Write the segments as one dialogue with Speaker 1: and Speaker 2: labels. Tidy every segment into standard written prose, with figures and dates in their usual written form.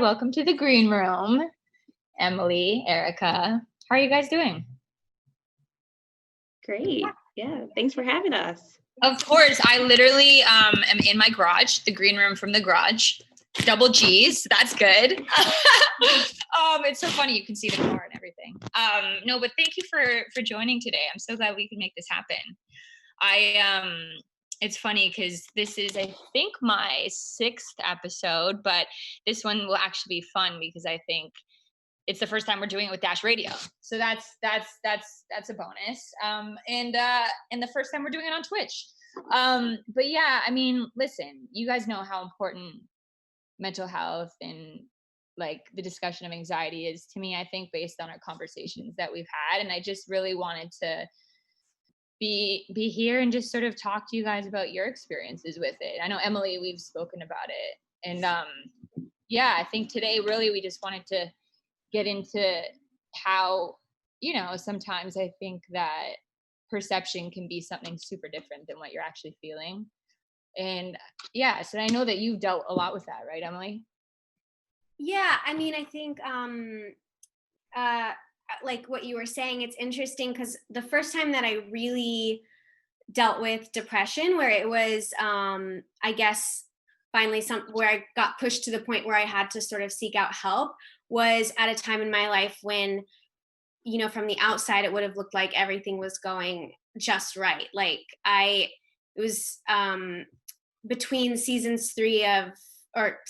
Speaker 1: welcome to the green room. Emily, Erica, how are you guys doing?
Speaker 2: Great. Yeah, thanks for having us.
Speaker 1: Of course, I literally am in my garage, the green room from the garage. Double G's, that's good. It's so funny, you can see the car and everything. No, but thank you for joining today. I'm so glad we can make this happen. It's funny because this is, I think, my 6th episode, but this one will actually be fun because I think it's the first time we're doing it with Dash Radio. So that's a bonus. And the first time we're doing it on Twitch. But yeah, I mean, listen, you guys know how important mental health and like the discussion of anxiety is to me, I think, based on our conversations that we've had. And I just really wanted to be here and just sort of talk to you guys about your experiences with it. I know, Emily, we've spoken about it. And yeah, I think today really we just wanted to get into how, sometimes I think that perception can be something super different than what you're actually feeling. And yeah, so I know that you've dealt a lot with that, right, Emily?
Speaker 3: Yeah, I mean, I think like what you were saying, it's interesting because the first time that I really dealt with depression, where it was, I guess, finally where I got pushed to the point where I had to sort of seek out help, was at a time in my life when, from the outside, it would have looked like everything was going just right. Like it was between seasons 3 or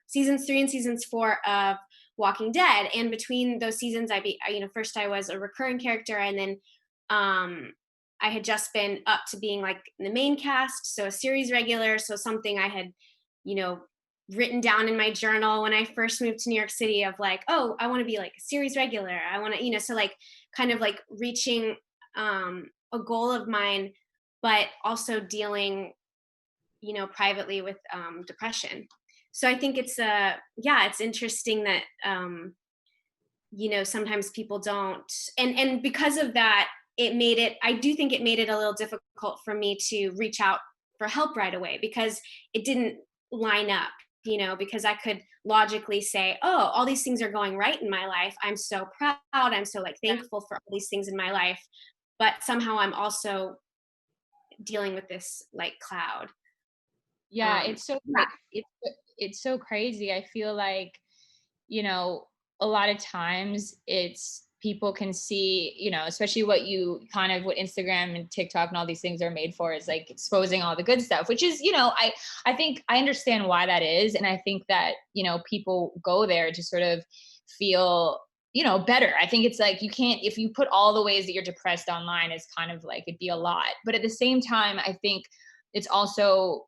Speaker 3: seasons 3 and seasons 4 of Walking Dead, and between those seasons, first I was a recurring character, and then I had just been up to being like in the main cast, so a series regular, so something I had, written down in my journal when I first moved to New York City of like, oh, I want to be like a series regular. I want to, so like kind of like reaching a goal of mine, but also dealing, privately with depression. So I think it's it's interesting that sometimes people don't, and because of that, I do think it made it a little difficult for me to reach out for help right away, because it didn't line up, because I could logically say, oh, all these things are going right in my life. I'm so proud. I'm so like thankful for all these things in my life. But somehow I'm also dealing with this like cloud.
Speaker 1: Yeah, it's so crazy. I feel like, a lot of times it's people can see, especially what Instagram and TikTok and all these things are made for, is like exposing all the good stuff, which is, I think I understand why that is. And I think that, people go there to sort of feel, better. I think it's like, if you put all the ways that you're depressed online, it's kind of like, it'd be a lot. But at the same time, I think it's also,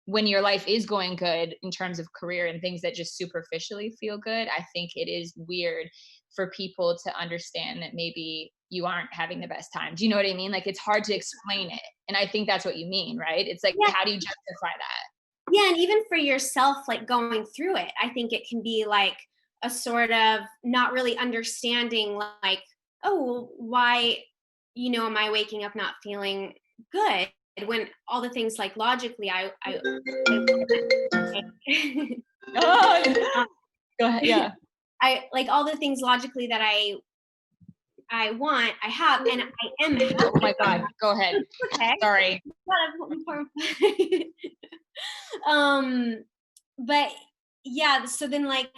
Speaker 1: when your life is going good in terms of career and things that just superficially feel good, I think it is weird for people to understand that maybe you aren't having the best time. Do you know what I mean? Like, it's hard to explain it. And I think that's what you mean, right? It's like, How do you justify that?
Speaker 3: Yeah, and even for yourself, like going through it, I think it can be like a sort of not really understanding, like, oh, why, am I waking up not feeling good? When all the things like logically
Speaker 1: Oh, go ahead. Yeah.
Speaker 3: I like all the things logically that I want, I have, and I am happy.
Speaker 1: Oh my God, go ahead. Okay. Sorry.
Speaker 3: But yeah, so then like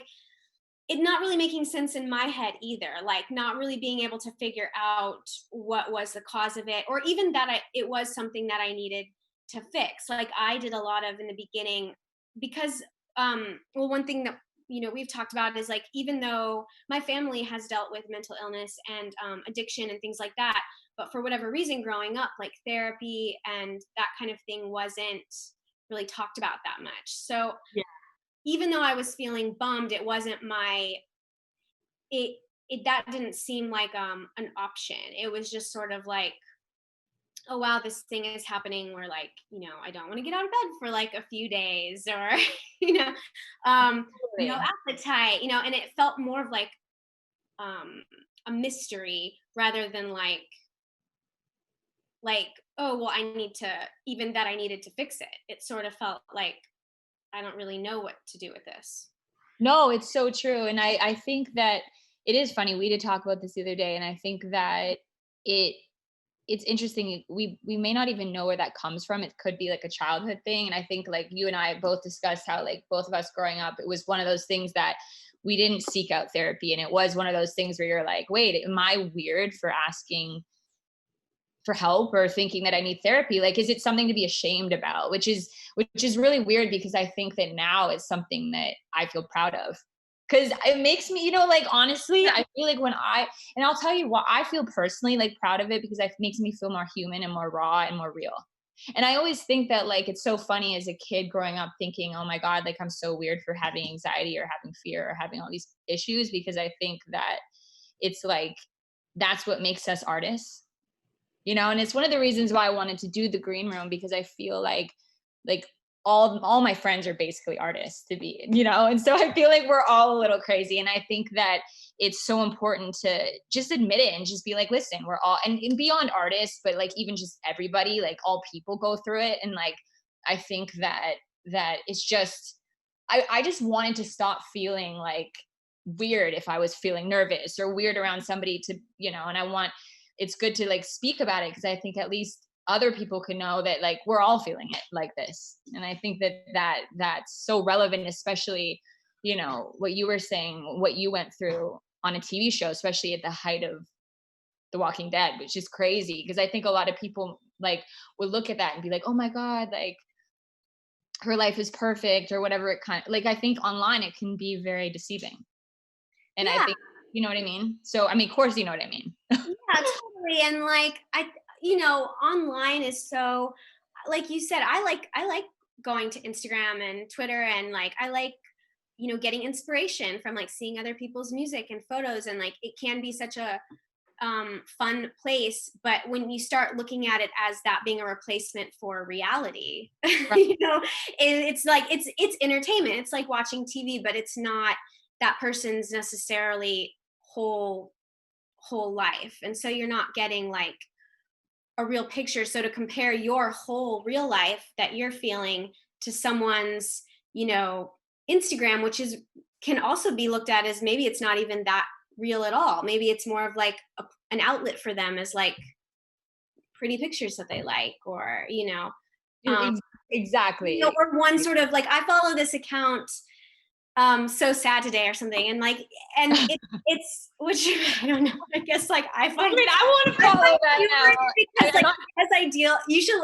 Speaker 3: it not really making sense in my head either, like not really being able to figure out what was the cause of it, or even that it was something that I needed to fix. Like I did a lot of in the beginning, because one thing that we've talked about is like, even though my family has dealt with mental illness and addiction and things like that, but for whatever reason growing up, like therapy and that kind of thing wasn't really talked about that much. So yeah, even though I was feeling bummed, it wasn't that didn't seem like an option. It was just sort of like, oh wow, this thing is happening where like, I don't want to get out of bed for like a few days, or no appetite, and it felt more of like a mystery rather than like, oh well, I needed to fix it. It sort of felt like I don't really know what to do with this.
Speaker 1: No, it's so true. And I think that it is funny. We did talk about this the other day, and I think that it's interesting. We may not even know where that comes from. It could be like a childhood thing. And I think like you and I both discussed how like both of us growing up, it was one of those things that we didn't seek out therapy. And it was one of those things where you're like, wait, am I weird for asking for help or thinking that I need therapy? Like, is it something to be ashamed about? Which is really weird, because I think that now it's something that I feel proud of. Cause it makes me, like, honestly, I feel like and I'll tell you what, I feel personally like proud of it because it makes me feel more human and more raw and more real. And I always think that like, it's so funny as a kid growing up thinking, oh my God, like I'm so weird for having anxiety or having fear or having all these issues, because I think that it's like, that's what makes us artists. And it's one of the reasons why I wanted to do the green room, because I feel like all my friends are basically artists to be, and so I feel like we're all a little crazy. And I think that it's so important to just admit it and just be like, listen, we're all, and beyond artists, but like even just everybody, like all people go through it. And like I think that it's just, I just wanted to stop feeling like weird if I was feeling nervous or weird around somebody to, and it's good to like speak about it, because I think at least other people can know that like we're all feeling it like this. And I think that's so relevant, especially, what you were saying, what you went through on a TV show, especially at the height of The Walking Dead, which is crazy, because I think a lot of people like would look at that and be like, oh my God, like her life is perfect or whatever. It kind of like, I think online it can be very deceiving. And I think, you know what I mean? So, I mean, of course, you know what I mean.
Speaker 3: Yeah, totally. And like, online is so, like you said, I like going to Instagram and Twitter, and like, I like, getting inspiration from like seeing other people's music and photos. And like, it can be such a fun place, but when you start looking at it as that being a replacement for reality,
Speaker 1: Right.
Speaker 3: it's like, it's entertainment. It's like watching TV, but it's not that person's necessarily whole life. And so you're not getting like a real picture. So to compare your whole real life that you're feeling to someone's, Instagram, which can also be looked at as maybe it's not even that real at all. Maybe it's more of like an outlet for them, as like pretty pictures that they like, or,
Speaker 1: Exactly.
Speaker 3: or one sort of like, I follow this account, so sad today or something, and like, and it's which I don't know, I guess like I find,
Speaker 1: I want to follow that now
Speaker 3: because like as ideal. You should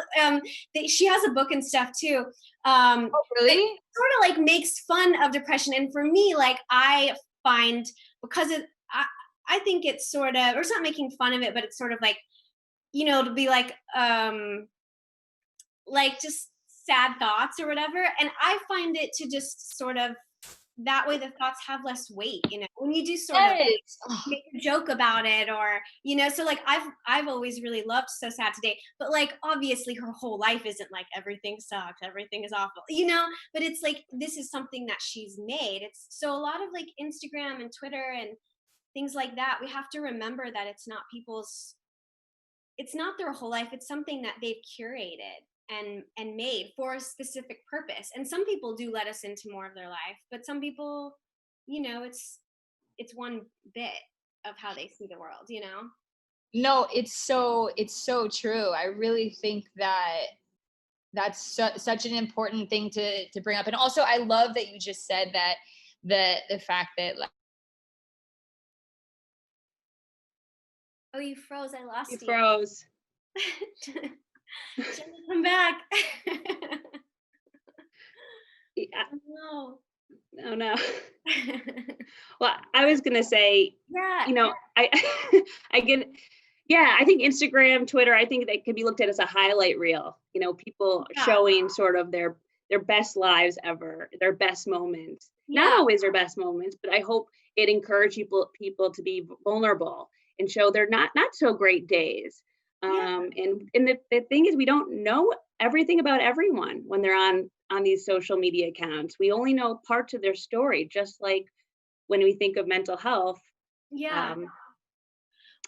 Speaker 3: she has a book and stuff too,
Speaker 1: oh really,
Speaker 3: sort of like makes fun of depression. And for me, like I find, because I think it's sort of, or it's not making fun of it, but it's sort of like, to be like just sad thoughts or whatever. And I find it to just sort of, that way the thoughts have less weight, when you do sort of make a joke about it, or, so like I've always really loved So Sad Today, but like obviously her whole life isn't like everything sucks, everything is awful, but it's like, this is something that she's made. It's so a lot of like Instagram and Twitter and things like that, we have to remember that it's not their whole life. It's something that they've curated and made for a specific purpose. And some people do let us into more of their life, but some people, it's one bit of how they see the world,
Speaker 1: No, it's so true. I really think that that's such an important thing to bring up. And also I love that you just said that the fact that like,
Speaker 3: oh, you froze. I lost you.
Speaker 2: You froze.
Speaker 3: Jenna, come back.
Speaker 2: Yeah.
Speaker 3: No.
Speaker 2: Oh no. Well, I was gonna say,
Speaker 3: Yeah.
Speaker 2: I I get, I think Instagram, Twitter, I think they could be looked at as a highlight reel. People showing sort of their best lives ever, their best moments.
Speaker 3: Yeah.
Speaker 2: Not always their best moments, but I hope it encourages people to be vulnerable and show their not so great days. And the thing is, we don't know everything about everyone when they're on these social media accounts. We only know parts of their story, just like when we think of mental health.
Speaker 3: Yeah.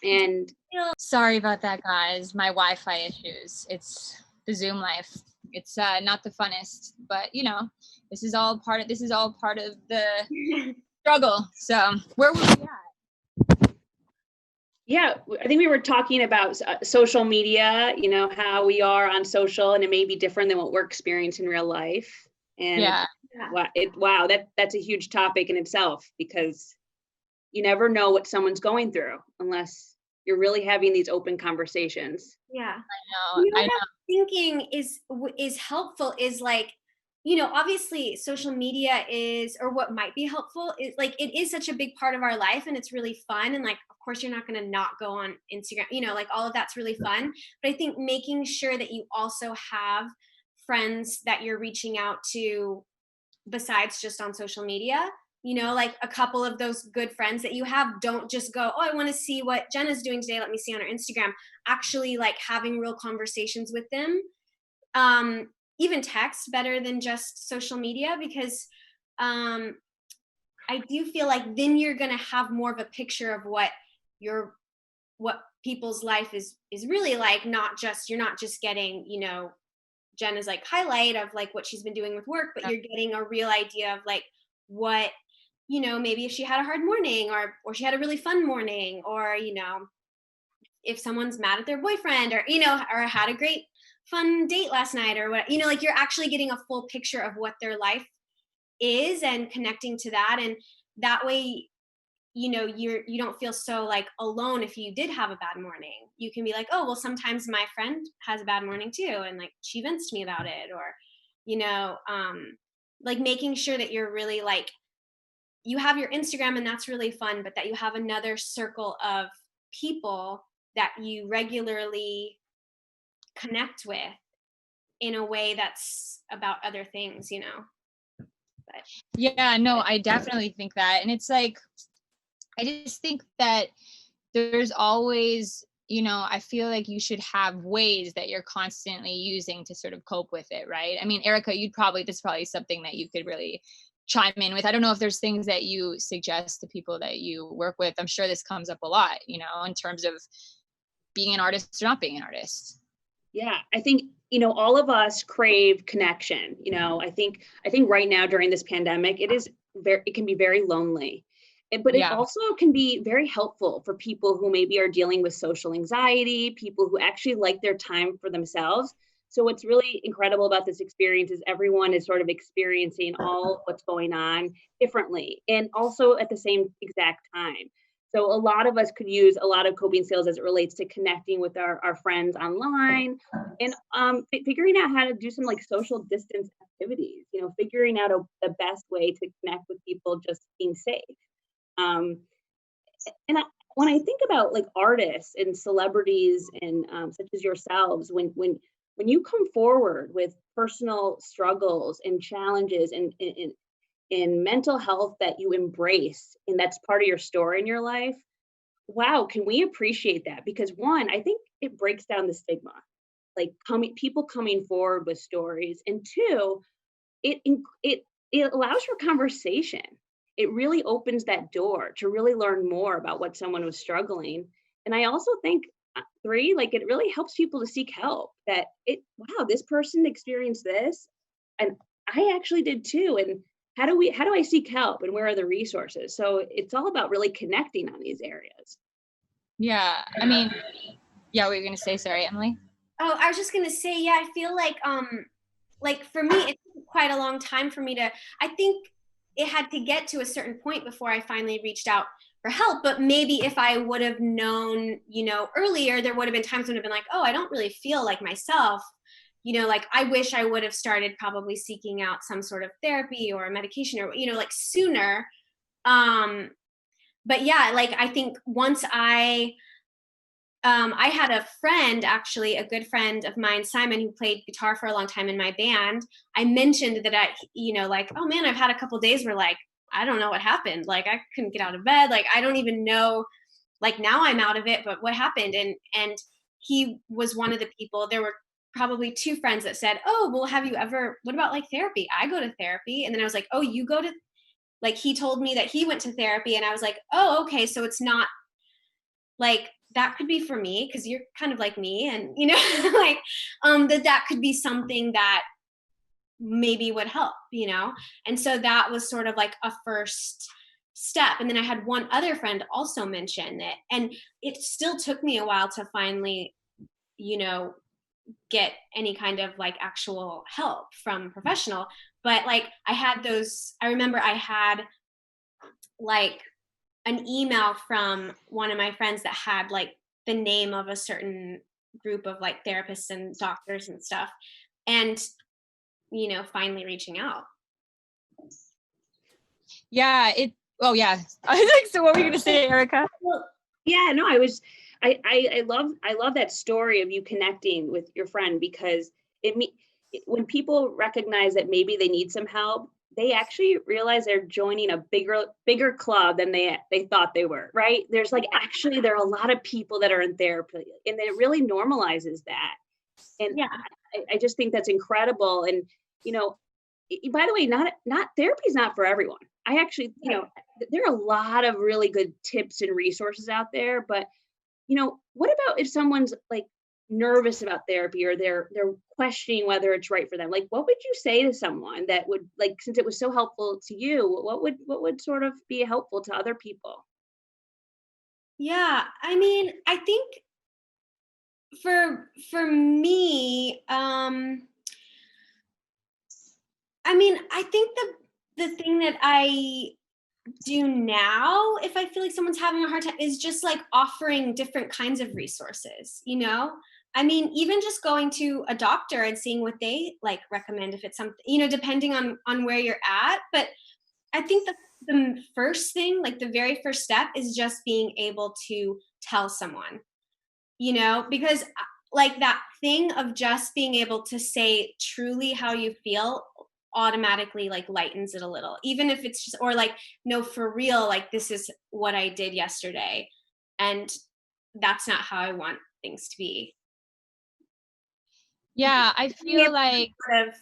Speaker 2: And
Speaker 1: sorry about that, guys. My Wi-Fi issues. It's the Zoom life. It's not the funnest, but you know, this is all part of the struggle. So where were we at?
Speaker 2: Yeah, I think we were talking about social media, you know, how we are on social, and it may be different than what we're experiencing in real life. And
Speaker 1: Yeah.
Speaker 2: wow, that's a huge topic in itself, because you never know what someone's going through unless you're really having these open conversations.
Speaker 3: Yeah.
Speaker 1: I know.
Speaker 3: You know what I'm thinking is helpful is like, you know, obviously social media is, or what might be helpful is like, it is such a big part of our life and it's really fun. And like, of course you're not going to not go on Instagram, you know, like all of that's really fun. But I think making sure that you also have friends that you're reaching out to besides just on social media, you know, like a couple of those good friends that you have, don't just go, oh, I want to see what Jenna's doing today, let me see on her Instagram. Actually like having real conversations with them, even text better than just social media, because I do feel like then you're going to have more of a picture of what people's life is really like. Not just, you're not just getting, you know, Jenna's like highlight of like what she's been doing with work, but you're getting a real idea of like what, you know, maybe if she had a hard morning, or she had a really fun morning, or, you know, if someone's mad at their boyfriend, or, you know, or had a great fun date last night, or what, you know, like you're actually getting a full picture of what their life is and connecting to that. And that way, you know, you don't feel so like alone. If you did have a bad morning, you can be like, oh, well, sometimes my friend has a bad morning too, and like she vents to me about it. Or, you know, like making sure that you're really like, you have your Instagram and that's really fun, but that you have another circle of people that you regularly connect with in a way that's about other things, you know. But
Speaker 1: yeah, no, I definitely think that. And it's like, I just think that there's always, you know, I feel like you should have ways that you're constantly using to sort of cope with it, right? I mean, Erica, this is probably something that you could really chime in with. I don't know if there's things that you suggest to people that you work with. I'm sure this comes up a lot, you know, in terms of being an artist or not being an artist.
Speaker 2: Yeah, I think, you know, all of us crave connection. You know, I think right now during this pandemic, it can be very lonely. But it also can be very helpful for people who maybe are dealing with social anxiety, people who actually like their time for themselves. So what's really incredible about this experience is everyone is sort of experiencing all what's going on differently, and also at the same exact time. So a lot of us could use a lot of coping skills as it relates to connecting with our friends online, and figuring out how to do some like social distance activities, you know, figuring out the best way to connect with people, just being safe. Um, when I think about like artists and celebrities and such as yourselves, when you come forward with personal struggles and challenges and mental health that you embrace, and that's part of your story in your life, wow, can we appreciate that? Because one, I think it breaks down the stigma, like people coming forward with stories, and two, it allows for conversation. It really opens that door to really learn more about what someone was struggling. And I also think three, like it really helps people to seek help, that wow, this person experienced this and I actually did too. And how do I seek help, and where are the resources? So it's all about really connecting on these areas.
Speaker 1: Yeah. I mean, yeah, what were you going to say? Sorry, Emily.
Speaker 3: Oh, I was just going to say, yeah, I feel like for me, it took quite a long time for me to, I think it had to get to a certain point before I finally reached out for help. But maybe if I would have known, you know, earlier, there would have been times when I've been like, oh, I don't really feel like myself. You know, like I wish I would have started probably seeking out some sort of therapy or medication, or, you know, like sooner. But yeah, like I think once I had a friend, actually, a good friend of mine, Simon, who played guitar for a long time in my band. I mentioned that you know, like, oh man, I've had a couple days where like, I don't know what happened. Like I couldn't get out of bed. Like, I don't even know, like now I'm out of it, but what happened? And he was one of the people. There were probably two friends that said, oh, well, what about like therapy? I go to therapy. And then I was like, oh, you go to, like, he told me that he went to therapy, and I was like, oh, okay. So it's not like, that could be for me, because you're kind of like me, and you know, like that could be something that maybe would help, you know? And so that was sort of like a first step. And then I had one other friend also mention it, and it still took me a while to finally, you know, get any kind of like actual help from professional. But like I remember I had like an email from one of my friends that had like the name of a certain group of like therapists and doctors and stuff. And, you know, finally reaching out.
Speaker 1: Yeah, oh yeah. I was like, so what were you gonna say, Erica?
Speaker 2: Well, yeah, no, I love that story of you connecting with your friend, because when people recognize that maybe they need some help, they actually realize they're joining a bigger club than they thought they were, right? There's like, actually, there are a lot of people that are in therapy, and it really normalizes that. And
Speaker 3: Yeah.
Speaker 2: I just think that's incredible. And, you know, by the way, not therapy is not for everyone. I actually, you know, there are a lot of really good tips and resources out there, but, you know, what about if someone's like nervous about therapy, or they're questioning whether it's right for them? Like, what would you say to someone that would, like, since it was so helpful to you, what would sort of be helpful to other people?
Speaker 3: Yeah. I mean, I think for me, I mean, I think the thing that I do now, if I feel like someone's having a hard time, is just like offering different kinds of resources, you know? I mean, even just going to a doctor and seeing what they like recommend, if it's something, you know, depending on where you're at. But I think the first thing, like the very first step, is just being able to tell someone, you know, because like that thing of just being able to say truly how you feel automatically like lightens it a little, even if it's just, or like, no, for real, like this is what I did yesterday, and that's not how I want things to be.
Speaker 1: Yeah, I
Speaker 3: Being
Speaker 1: feel
Speaker 3: able to
Speaker 1: like,
Speaker 3: sort of,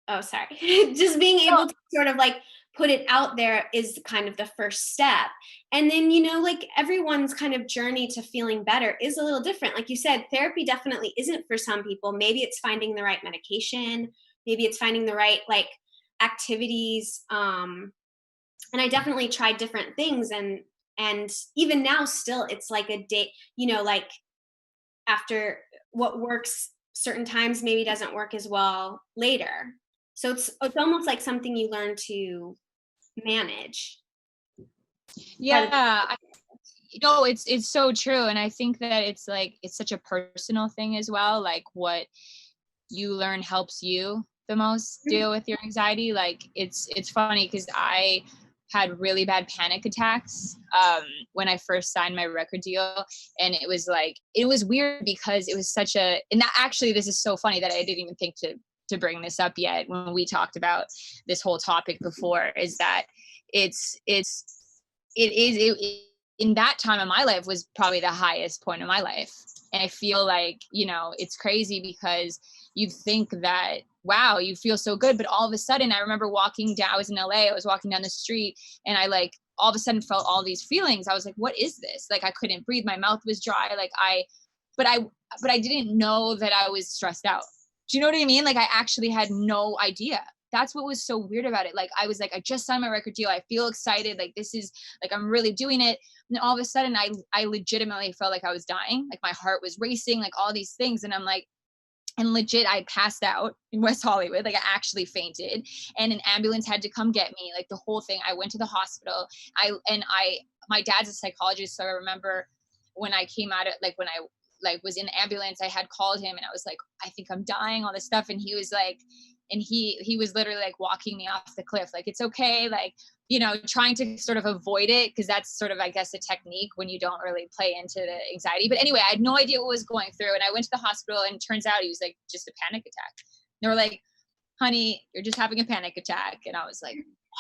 Speaker 3: oh sorry, just being able to sort of like put it out there is kind of the first step. And then, you know, like everyone's kind of journey to feeling better is a little different. Like you said, therapy definitely isn't for some people. Maybe it's finding the right medication, maybe it's finding the right like activities. And I definitely tried different things, and even now still it's like a day, you know, like after what works certain times maybe doesn't work as well later. So it's almost like something you learn to manage.
Speaker 1: yeah, no, it's so true. And I think that it's like, it's such a personal thing as well. Like what you learn helps you the most deal with your anxiety. Like it's funny because I had really bad panic attacks when I first signed my record deal. And it was like, it was weird because it was such a, and that actually, this is so funny that I didn't even think to bring this up yet when we talked about this whole topic before, is that it in that time of my life was probably the highest point of my life. And I feel like, you know, it's crazy because you think that, wow, you feel so good. But all of a sudden, I remember walking down, I was in LA, I was walking down the street, and I like all of a sudden felt all these feelings. I was like, what is this? Like, I couldn't breathe. My mouth was dry. But I didn't know that I was stressed out. Do you know what I mean? Like, I actually had no idea. That's what was so weird about it. Like, I was like, I just signed my record deal. I feel excited. Like, this is like, I'm really doing it. And all of a sudden I legitimately felt like I was dying. Like my heart was racing, like all these things. And I'm like, and legit, I passed out in West Hollywood. Like I actually fainted, and an ambulance had to come get me. Like the whole thing. I went to the hospital. My dad's a psychologist. So I remember when I came out of, like when I like was in the ambulance, I had called him and I was like, I think I'm dying, all this stuff. And he was like, and he was literally like walking me off the cliff. Like, it's okay. Like, you know, trying to sort of avoid it, because that's sort of, I guess, a technique when you don't really play into the anxiety. But anyway, I had no idea what was going through. And I went to the hospital, and it turns out he was like, just a panic attack. They were like, honey, you're just having a panic attack. And I was like,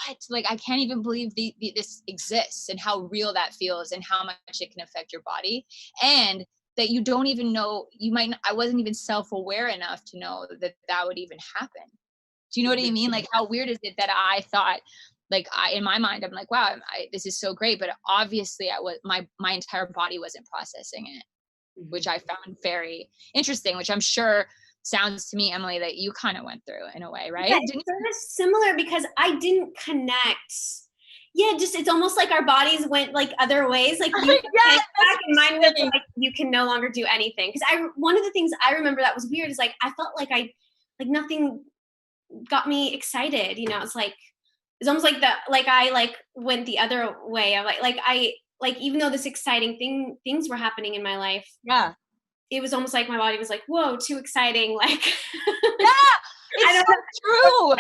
Speaker 1: what? Like, I can't even believe this exists, and how real that feels, and how much it can affect your body. And that you don't even know, I wasn't even self-aware enough to know that would even happen. Do you know what I mean? Like, how weird is it that I thought, like, in my mind, I'm like, wow, this is so great. But obviously my entire body wasn't processing it. which I found very interesting, which I'm sure sounds to me, Emily, that you kind of went through in a way, right?
Speaker 3: Yeah, it's sort of similar because I didn't connect. Yeah, just it's almost like our bodies went like other ways. Like you
Speaker 1: Yes,
Speaker 3: back and mine was like you can no longer do anything. Because one of the things I remember that was weird is like I felt like nothing got me excited. You know, it's almost like I went the other way. I'm like even though this exciting things were happening in my life.
Speaker 1: Yeah.
Speaker 3: It was almost like my body was like, whoa, too exciting. Like
Speaker 1: yeah, it's so true.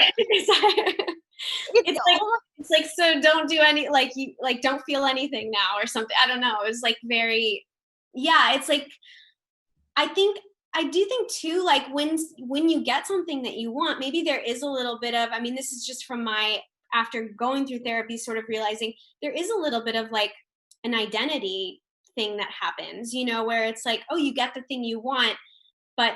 Speaker 3: It's like so don't do any you don't feel anything now or something. I don't know. It was like very it's like I do think too, like when you get something that you want, maybe there is a little bit of, I mean, this is just from my after going through therapy, sort of realizing there is a little bit of like an identity thing that happens, you know, where it's like, oh, you get the thing you want, but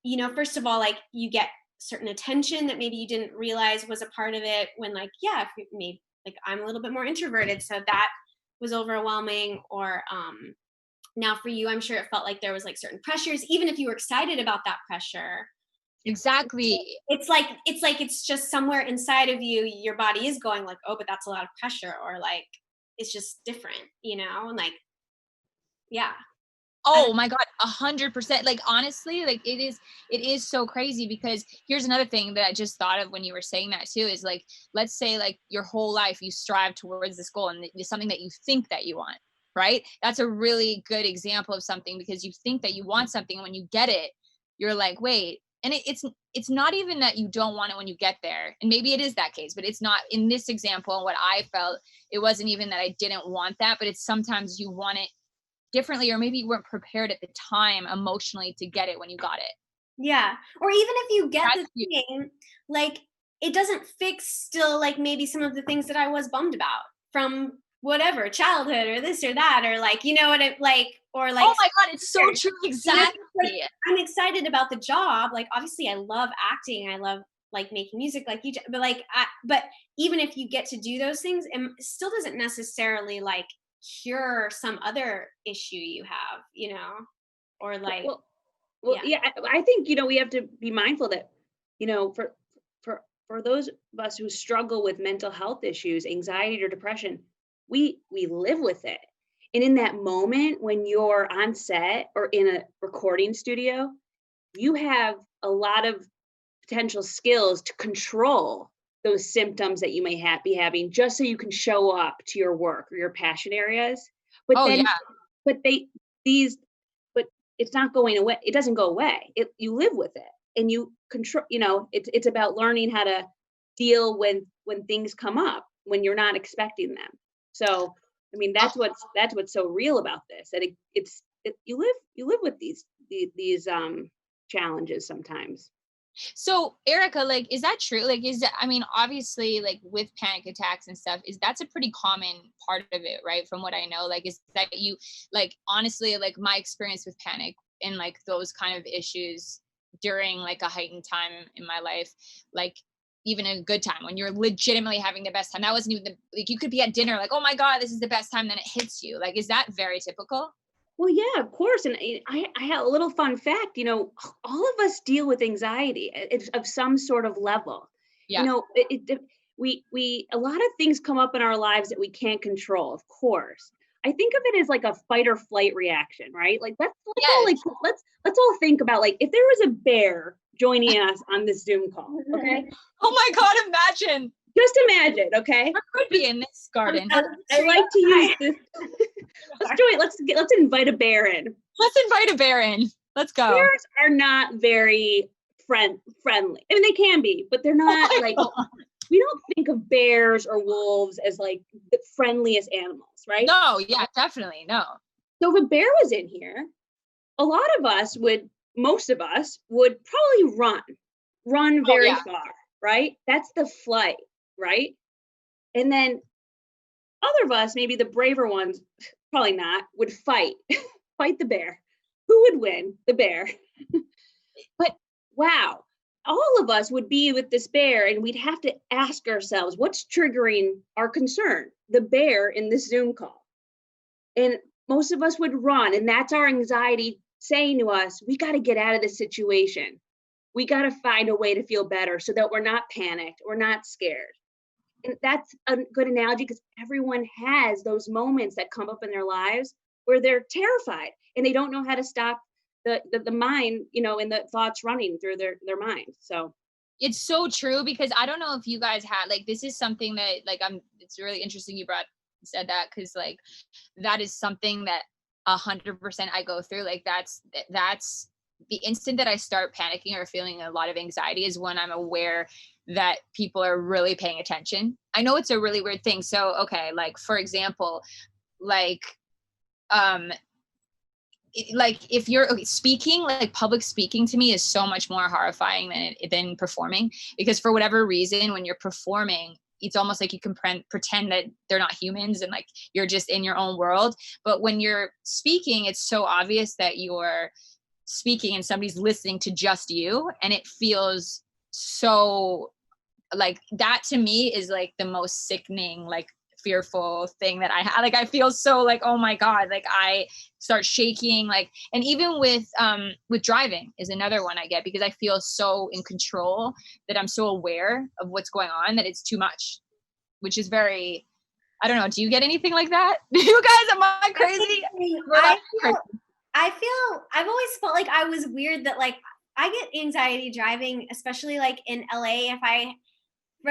Speaker 3: you know, first of all, like you get certain attention that maybe you didn't realize was a part of it when like, yeah, if maybe like I'm a little bit more introverted, so that was overwhelming. Or now for you, I'm sure it felt like there was like certain pressures, even if you were excited about that pressure.
Speaker 1: Exactly.
Speaker 3: It's just somewhere inside of you, your body is going like, oh, but that's a lot of pressure, or like it's just different, you know, and like, yeah.
Speaker 1: Oh my God, 100%. Like, honestly, like it is so crazy, because here's another thing that I just thought of when you were saying that too, is like, let's say like your whole life you strive towards this goal and it's something that you think that you want, right? That's a really good example of something, because you think that you want something, and when you get it, you're like, wait, and it's not even that you don't want it when you get there. And maybe it is that case, but it's not in this example. And what I felt, it wasn't even that I didn't want that, but it's sometimes you want it differently, or maybe you weren't prepared at the time emotionally to get it when you got it.
Speaker 3: Yeah. Or even if you get the thing, like it doesn't fix still like maybe some of the things that I was bummed about from whatever childhood or this or that, or like, you know what it like, or like,
Speaker 1: oh my God, it's so true. Exactly.
Speaker 3: Like, I'm excited about the job. Like, obviously I love acting. I love like making music like you, but like, but even if you get to do those things, it still doesn't necessarily like cure some other issue you have, you know, or like,
Speaker 2: yeah, I think, you know, we have to be mindful that, you know, for those of us who struggle with mental health issues, anxiety or depression, we live with it. And in that moment when you're on set or in a recording studio, you have a lot of potential skills to control those symptoms that you may be having, just so you can show up to your work or your passion areas. But but it's not going away. It doesn't go away. You live with it and you control, you know, it's about learning how to deal when things come up when you're not expecting them. So, I mean, that's what's so real about this, that you live with these challenges sometimes.
Speaker 1: So Erica, like, is that true? Like, I mean, obviously, like with panic attacks and stuff, that's a pretty common part of it, right? From what I know, like, is that you, like, honestly, like my experience with panic and like those kind of issues during like a heightened time in my life, like even a good time when you're legitimately having the best time, that wasn't even like, you could be at dinner, like, oh my God, this is the best time. Then it hits you. Like, is that very typical?
Speaker 2: Well, yeah, of course. And I have a little fun fact, you know, all of us deal with anxiety of some sort of level.
Speaker 1: Yeah.
Speaker 2: You know, a lot of things come up in our lives that we can't control, of course. I think of it as like a fight or flight reaction, right? Like let's all think about, like, if there was a bear joining us on this Zoom call, okay?
Speaker 1: Oh my God, imagine.
Speaker 2: Just imagine, okay?
Speaker 1: What could be in this garden?
Speaker 2: I like to use this. Let's invite a bear in.
Speaker 1: Let's invite a bear in. Let's go.
Speaker 2: Bears are not very friendly. I mean, they can be, but they're not we don't think of bears or wolves as like the friendliest animals, right?
Speaker 1: No, yeah, definitely. No.
Speaker 2: So if a bear was in here, most of us would probably run very far, right? That's the flight, right? And then other of us, maybe the braver ones, probably not, would fight the bear. Who would win? The bear. But wow, all of us would be with this bear and we'd have to ask ourselves, what's triggering our concern? The bear in this Zoom call. And most of us would run, and that's our anxiety saying to us, we got to get out of this situation. We got to find a way to feel better so that we're not panicked, we're not scared. And that's a good analogy, because everyone has those moments that come up in their lives where they're terrified and they don't know how to stop the mind, and the thoughts running through their mind. So
Speaker 1: it's so true, because I don't know if you guys had, like, this is something that, like, it's really interesting you said that, because like that is something that 100% I go through. Like that's the instant that I start panicking or feeling a lot of anxiety is when I'm aware that people are really paying attention. I know it's a really weird thing. So, okay, like for example, like, if you're speaking, like public speaking to me is so much more horrifying than performing, because for whatever reason, when you're performing, it's almost like you can pretend that they're not humans and like you're just in your own world. But when you're speaking, it's so obvious that you're speaking and somebody's listening to just you, and it feels so like that to me is like the most sickening, like fearful thing that I have. Like I feel so like, oh my God, like I start shaking, like, and even with driving is another one I get, because I feel so in control that I'm so aware of what's going on that it's too much, which is very, I don't know. Do you get anything like that? You guys, am I crazy?
Speaker 3: I've always felt like I was weird that like I get anxiety driving, especially like in LA,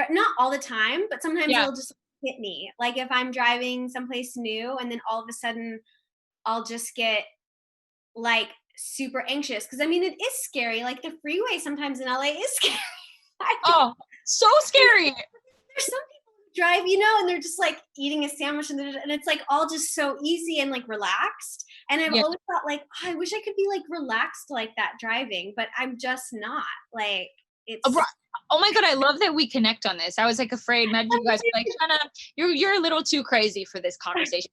Speaker 3: not all the time, but sometimes it'll just hit me. Like if I'm driving someplace new and then all of a sudden I'll just get like super anxious. Cause I mean, it is scary. Like the freeway sometimes in LA is scary.
Speaker 1: Oh, so scary.
Speaker 3: There's some people who drive, and they're just like eating a sandwich and it's like all just so easy and like relaxed. And I've always thought like, I wish I could be like relaxed like that driving, but I'm just not. Like it's.
Speaker 1: Oh my God, I love that we connect on this. I was like afraid. Imagine you guys were like, Jenna, you're a little too crazy for this conversation.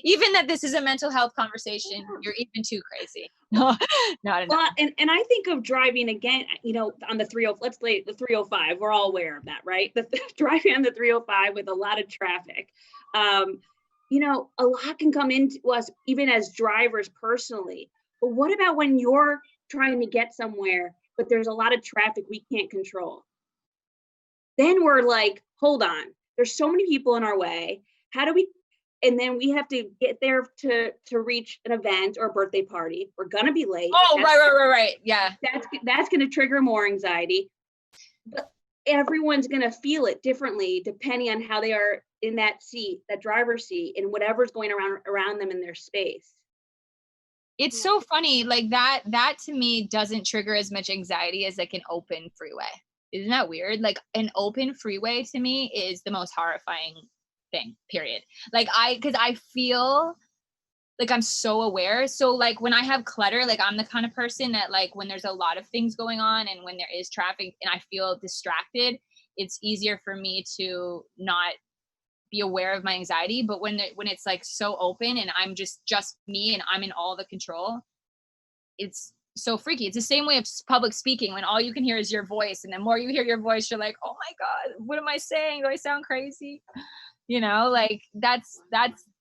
Speaker 1: Even that this is a mental health conversation, you're even too crazy. No, not enough.
Speaker 2: Well, and I think of driving again, on the 305. We're all aware of that, right? The driving on the 305 with a lot of traffic. A lot can come into us even as drivers personally. But what about when you're trying to get somewhere, but there's a lot of traffic we can't control? Then we're like, hold on, there's so many people in our way. And then we have to get there to reach an event or a birthday party. We're gonna be late.
Speaker 1: Oh, right. Yeah.
Speaker 2: That's gonna trigger more anxiety. But everyone's gonna feel it differently depending on how they are in that seat, that driver's seat, and whatever's going around them in their space.
Speaker 1: It's so funny, like that to me doesn't trigger as much anxiety as like an open freeway. Isn't that weird? Like an open freeway to me is the most horrifying thing, period. Like because I feel like I'm so aware. So like when I have clutter, like I'm the kind of person that like when there's a lot of things going on and when there is traffic and I feel distracted, it's easier for me to not be aware of my anxiety. But when it's like so open and I'm just me and I'm in all the control, it's so freaky. It's the same way of public speaking when all you can hear is your voice, and the more you hear your voice, you're like, oh my God, what am I saying? Do I sound crazy? Like that's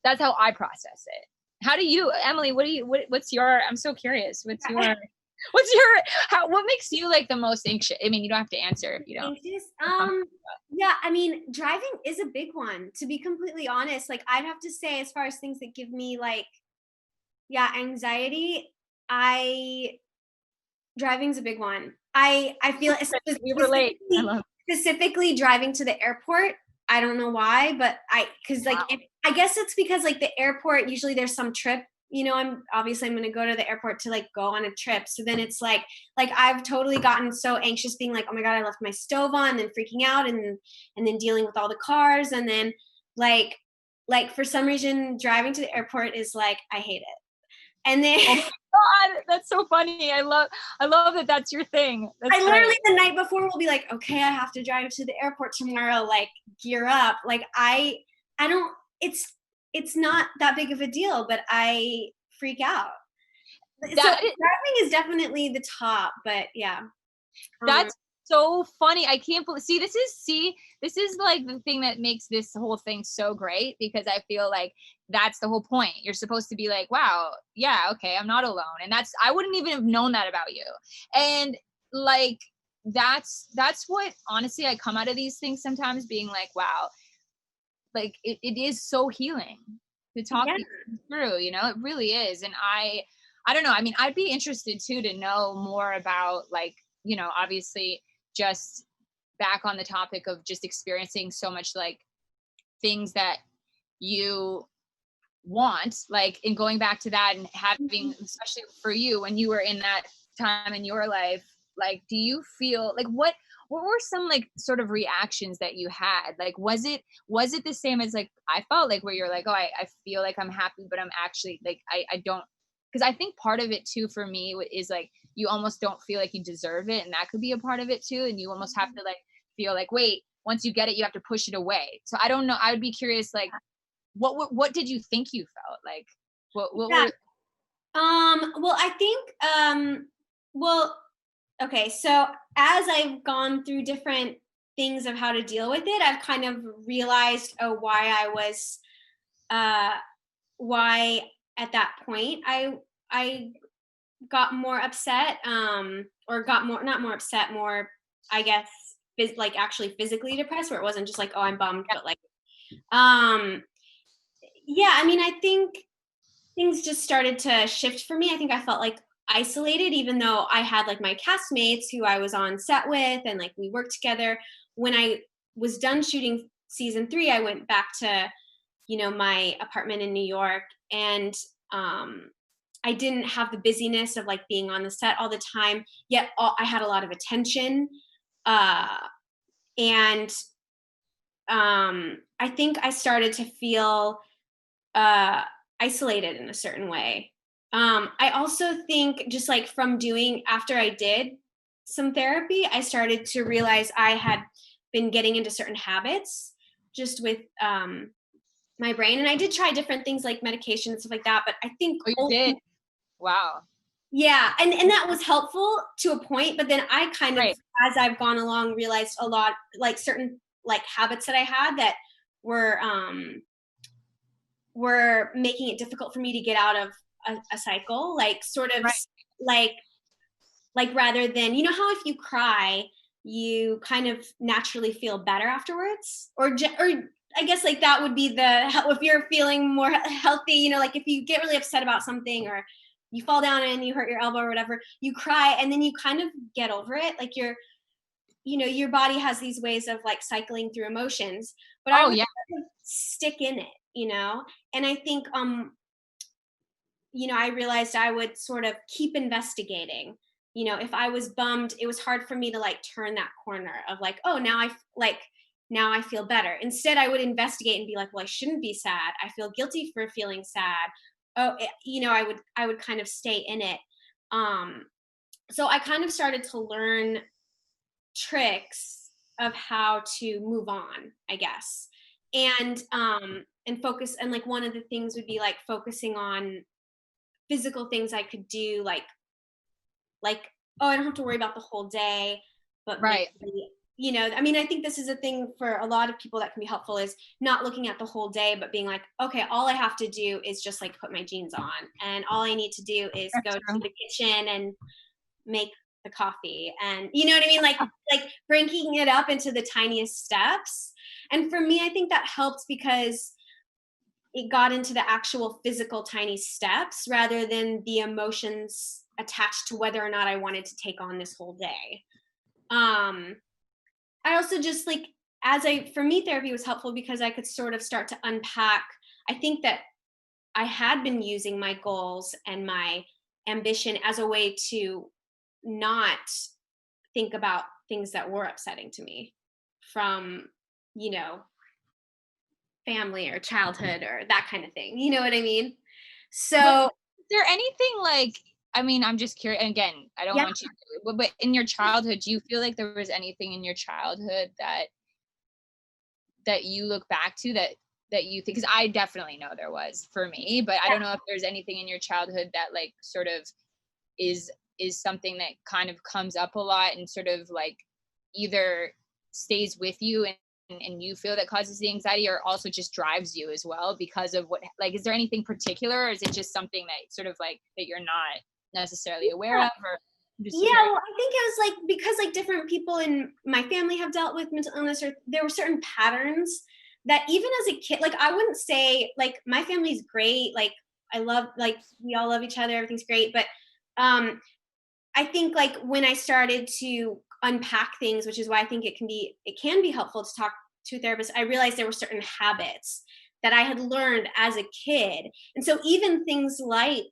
Speaker 1: how I process it. How do you, Emily? What's your? I'm so curious. What makes you like the most anxious? I mean, you don't have to answer if you don't.
Speaker 3: Anxious? Yeah, I mean, driving is a big one, to be completely honest. Like I'd have to say, as far as things that give me like, anxiety, driving's a big one. I feel specifically driving to the airport. I don't know why, but I guess it's because like the airport, usually there's some trip, I'm going to go to the airport to like go on a trip. So then it's like I've totally gotten so anxious being like, oh my God, I left my stove on, and then freaking out and then dealing with all the cars. And then like for some reason driving to the airport is like, I hate it. And then
Speaker 1: oh my God, that's so funny. I love that that's your thing. That's
Speaker 3: literally the night before will be like, okay, I have to drive to the airport tomorrow, like gear up. Like I don't, it's not that big of a deal, but I freak out. So driving is definitely the top, but yeah.
Speaker 1: That's so funny. I can't believe, this is like the thing that makes this whole thing so great, because I feel like that's the whole point. You're supposed to be like, wow, yeah, okay, I'm not alone. And I wouldn't even have known that about you. And like, that's what, honestly, I come out of these things sometimes being like, wow, like it is so healing to talk these things through, it really is. And I don't know. I mean, I'd be interested too to know more about, like, obviously, just back on the topic of just experiencing so much, like, things that you want, like, and going back to that and having, especially for you, when you were in that time in your life, like, do you feel like, what were some, like, sort of reactions that you had? Like, was it the same as, like, I felt like, where you're like, oh, I feel like I'm happy, but I'm actually like, I don't, because I think part of it too for me is like, you almost don't feel like you deserve it, and that could be a part of it too, and you almost have to, like, feel like, wait, once you get it, you have to push it away. So I don't know, I would be curious, like, what did you think you felt like? What
Speaker 3: Yeah.
Speaker 1: were
Speaker 3: Well, I think, well, okay, so as I've gone through different things of how to deal with it, I've kind of realized, why at that point I got more upset, or got more, not more upset, more, I guess, like actually physically depressed, where it wasn't just like, oh, I'm bummed, but like, um, yeah, I mean, I think things just started to shift for me. I think I felt like isolated, even though I had like my castmates who I was on set with, and like we worked together. When I was done shooting season 3, I went back to, my apartment in New York, and I didn't have the busyness of like being on the set all the time. Yet I had a lot of attention, and I think I started to feel uh, isolated in a certain way. I also think, just like from doing, after I did some therapy, I started to realize I had been getting into certain habits just with my brain. And I did try different things like medication and stuff like that. But I think,
Speaker 1: oh, you did? Wow.
Speaker 3: yeah, and that was helpful to a point. But then I kind of,
Speaker 1: Right.
Speaker 3: as I've gone along, realized a lot, like certain like habits that I had that were making it difficult for me to get out of a cycle, like sort of,
Speaker 1: Right.
Speaker 3: like rather than, how if you cry, you kind of naturally feel better afterwards, or I guess like that would be if you're feeling more healthy, like if you get really upset about something, or you fall down and you hurt your elbow or whatever, you cry and then you kind of get over it. Like your body has these ways of like cycling through emotions, but I
Speaker 1: Oh,
Speaker 3: would
Speaker 1: yeah.
Speaker 3: kind of stick in it, and I think, I realized I would sort of keep investigating. If I was bummed, it was hard for me to like turn that corner of like, oh, now I feel better. Instead, I would investigate and be like, well, I shouldn't be sad. I feel guilty for feeling sad. Oh, I would kind of stay in it. So I kind of started to learn tricks of how to move on, I guess. And focus, and like one of the things would be like focusing on physical things I could do, like, oh, I don't have to worry about the whole day, but
Speaker 1: Right.
Speaker 3: maybe, I mean, I think this is a thing for a lot of people that can be helpful, is not looking at the whole day, but being like, okay, all I have to do is just like put my jeans on, and all I need to do is
Speaker 1: That's
Speaker 3: go
Speaker 1: true.
Speaker 3: to the kitchen and make the coffee, and you know what I mean, like breaking it up into the tiniest steps. And for me, I think that helped because it got into the actual physical tiny steps rather than the emotions attached to whether or not I wanted to take on this whole day. I also just like, for me, therapy was helpful because I could sort of start to unpack. I think that I had been using my goals and my ambition as a way to not think about things that were upsetting to me from, family or childhood or that kind of thing. You know what I mean? So
Speaker 1: Is there anything, like, I mean, I'm just curious, and again, I don't
Speaker 3: yeah.
Speaker 1: want you to, but in your childhood, do you feel like there was anything in your childhood that you look back to that you think, because I definitely know there was for me, but I don't know if there's anything in your childhood that like sort of is something that kind of comes up a lot and sort of like either stays with you and you feel that causes the anxiety, or also just drives you as well because of what, like, is there anything particular, or is it just something that sort of like that you're not necessarily aware of? Or
Speaker 3: yeah, well, I think it was like, because like different people in my family have dealt with mental illness, or there were certain patterns that even as a kid, like I wouldn't say like my family's great, like I love, like we all love each other, everything's great, but I think like when I started to unpack things, which is why I think it can be helpful to talk to a therapist, I realized there were certain habits that I had learned as a kid. And so even things like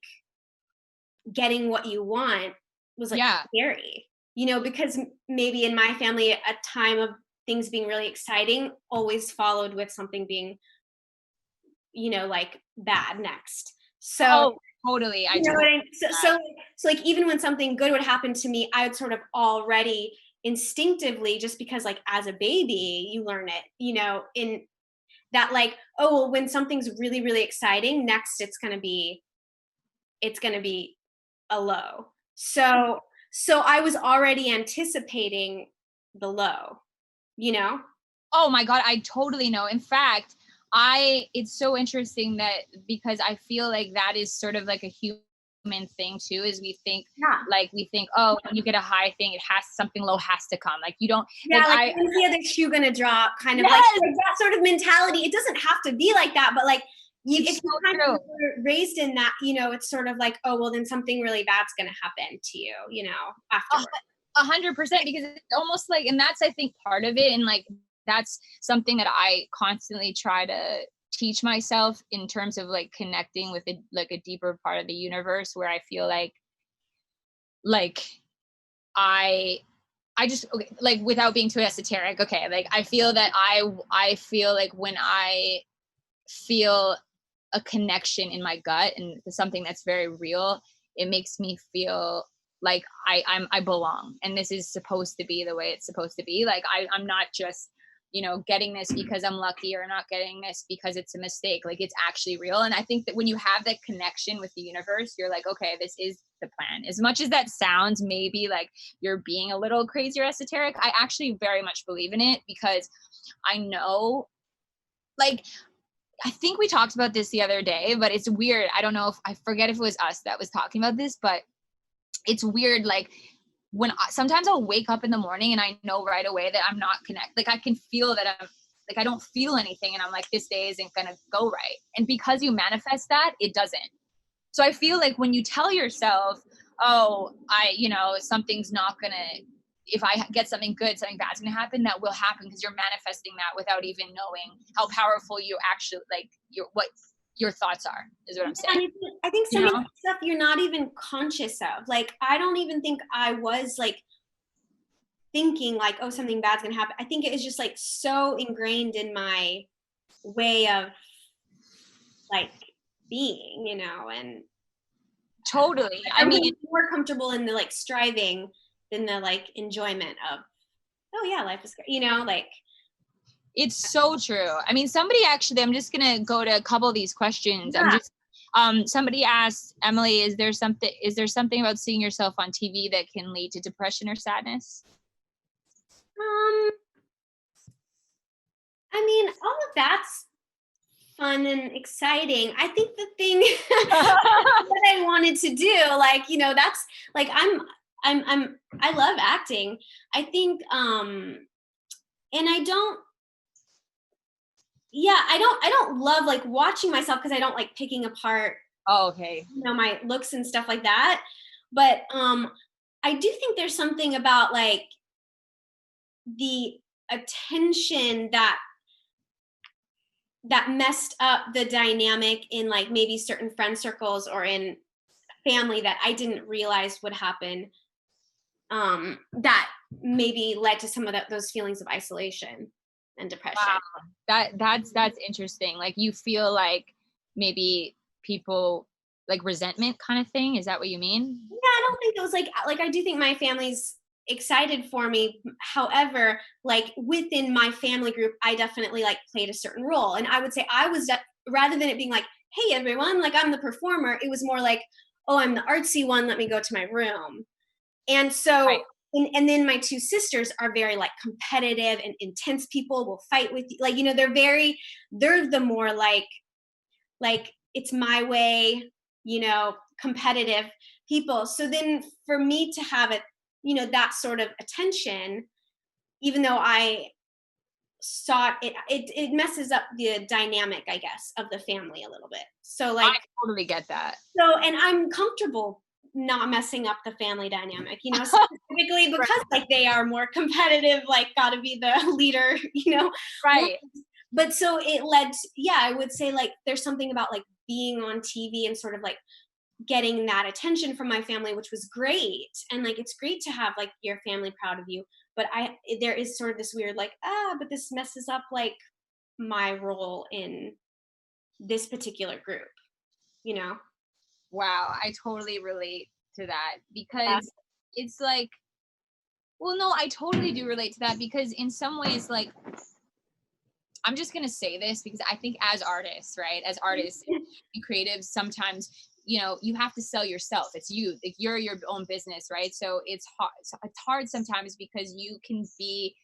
Speaker 3: getting what you want was like scary, because maybe in my family, a time of things being really exciting always followed with something being, like bad next. So
Speaker 1: totally.
Speaker 3: So like even when something good would happen to me, I would sort of already instinctively, just because like as a baby, you learn it, in that like, oh, well, when something's really, really exciting, next it's gonna be a low. So I was already anticipating the low,
Speaker 1: Oh my God, I totally know. In fact, it's so interesting that, because I feel like that is sort of like a human thing too, is we think, oh, when you get a high thing, something low has to come. Like you don't,
Speaker 3: when's the other shoe gonna drop? Kind of like that sort of mentality. It doesn't have to be like that, but like, if you kind of were raised in that, it's sort of like, oh, well, then something really bad's going to happen to you, afterwards.
Speaker 1: 100%, because it's almost like, and that's, I think, part of it. And like, that's something that I constantly try to teach myself in terms of like connecting with a deeper part of the universe, where I feel like I just, okay, like without being too esoteric. Okay. Like I feel that I feel like when I feel a connection in my gut and something that's very real, it makes me feel like I belong, and this is supposed to be the way it's supposed to be. Like I'm not just, getting this because I'm lucky, or not getting this because it's a mistake. Like it's actually real. And I think that when you have that connection with the universe, you're like, okay, this is the plan. As much as that sounds maybe like you're being a little crazy or esoteric, I actually very much believe in it, because I know, like, I think we talked about this the other day, but it's weird. I don't know I forget if it was us that was talking about this, but it's weird. Like when sometimes I'll wake up in the morning and I know right away that I'm not connected. Like I can feel that I'm like, I don't feel anything. And I'm like, this day isn't going to go right. And because you manifest that, it doesn't. So I feel like when you tell yourself, oh, something's not going to, if I get something good, something bad's going to happen, that will happen, because you're manifesting that without even knowing how powerful you actually, like, what your thoughts are, is what I'm saying.
Speaker 3: I think some of the stuff you're not even conscious of. Like, I don't even think I was like thinking like, oh, something bad's going to happen. I think it is just like so ingrained in my way of like being, and
Speaker 1: totally.
Speaker 3: I mean, more comfortable in the like striving than the like enjoyment of, oh yeah, life is great, like.
Speaker 1: It's so true. I mean, somebody actually, I'm just gonna go to a couple of these questions.
Speaker 3: Yeah.
Speaker 1: Somebody asked, Emily, is there something about seeing yourself on TV that can lead to depression or sadness?
Speaker 3: I mean, all of that's fun and exciting. I think the thing that I wanted to do, like, that's like, I love acting. I think, and I don't love like watching myself, because I don't like picking apart, my looks and stuff like that. But I do think there's something about like the attention that messed up the dynamic in like maybe certain friend circles or in family that I didn't realize would happen, that maybe led to some of those feelings of isolation and depression.
Speaker 1: Wow. That's interesting. Like you feel like maybe people like resentment kind of thing. Is that what you mean?
Speaker 3: Yeah, I don't think it was like I do think my family's excited for me. However, like within my family group, I definitely like played a certain role. And I would say I was, rather than it being like, hey everyone, like I'm the performer, it was more like, oh, I'm the artsy one, let me go to my room. And so and then my two sisters are very like competitive and intense people, will fight with you. Like, you know, they're the more like it's my way, you know, competitive people. So then for me to have it, you know, that sort of attention, even though I sought it messes up the dynamic, I guess, of the family a little bit. So like,
Speaker 1: I totally get that.
Speaker 3: so, and I'm comfortable not messing up the family dynamic, you know, specifically because like they are more competitive, like gotta be the leader, you know.
Speaker 1: Right.
Speaker 3: But so it led to, yeah, I would say like there's something about like being on TV and sort of like getting that attention from my family, which was great. And like it's great to have like your family proud of you. But there is sort of this weird like, but this messes up like my role in this particular group, you know?
Speaker 1: Wow, I totally relate to that because it's like, well, no, I totally do relate to that because in some ways, like, I'm just going to say this because I think as artists, right, as artists and creatives, sometimes, you know, you have to sell yourself. It's you, like you're your own business, right? So it's hard sometimes because you can be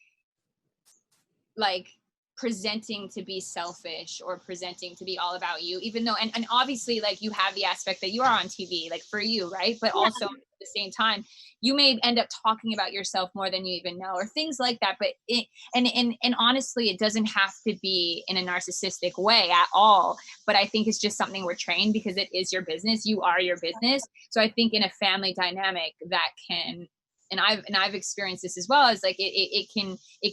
Speaker 1: like presenting to be selfish or presenting to be all about you, even though, and obviously like you have the aspect that you are on TV, like for you, right? But also at the same time, you may end up talking about yourself more than you even know or things like that. But and honestly, it doesn't have to be in a narcissistic way at all. But I think it's just something we're trained because it is your business. You are your business. So I think in a family dynamic that can, and I've experienced this as well, as like it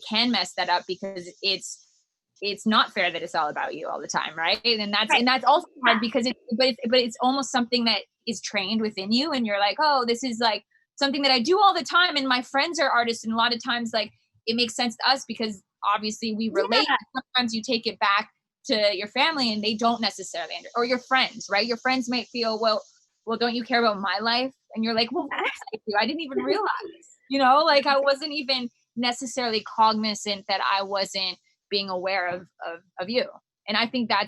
Speaker 1: can mess that up because it's not fair that it's all about you all the time, right? And that's also hard because it's almost something that is trained within you, and you're like, oh, this is like something that I do all the time, and my friends are artists, and a lot of times like it makes sense to us because obviously we relate. Sometimes you take it back to your family and they don't necessarily or your friends, right? Your friends might feel, well, don't you care about my life? And you're like, well, of course I do. I didn't even realize, you know, like I wasn't even necessarily cognizant that I wasn't being aware of you. And I think I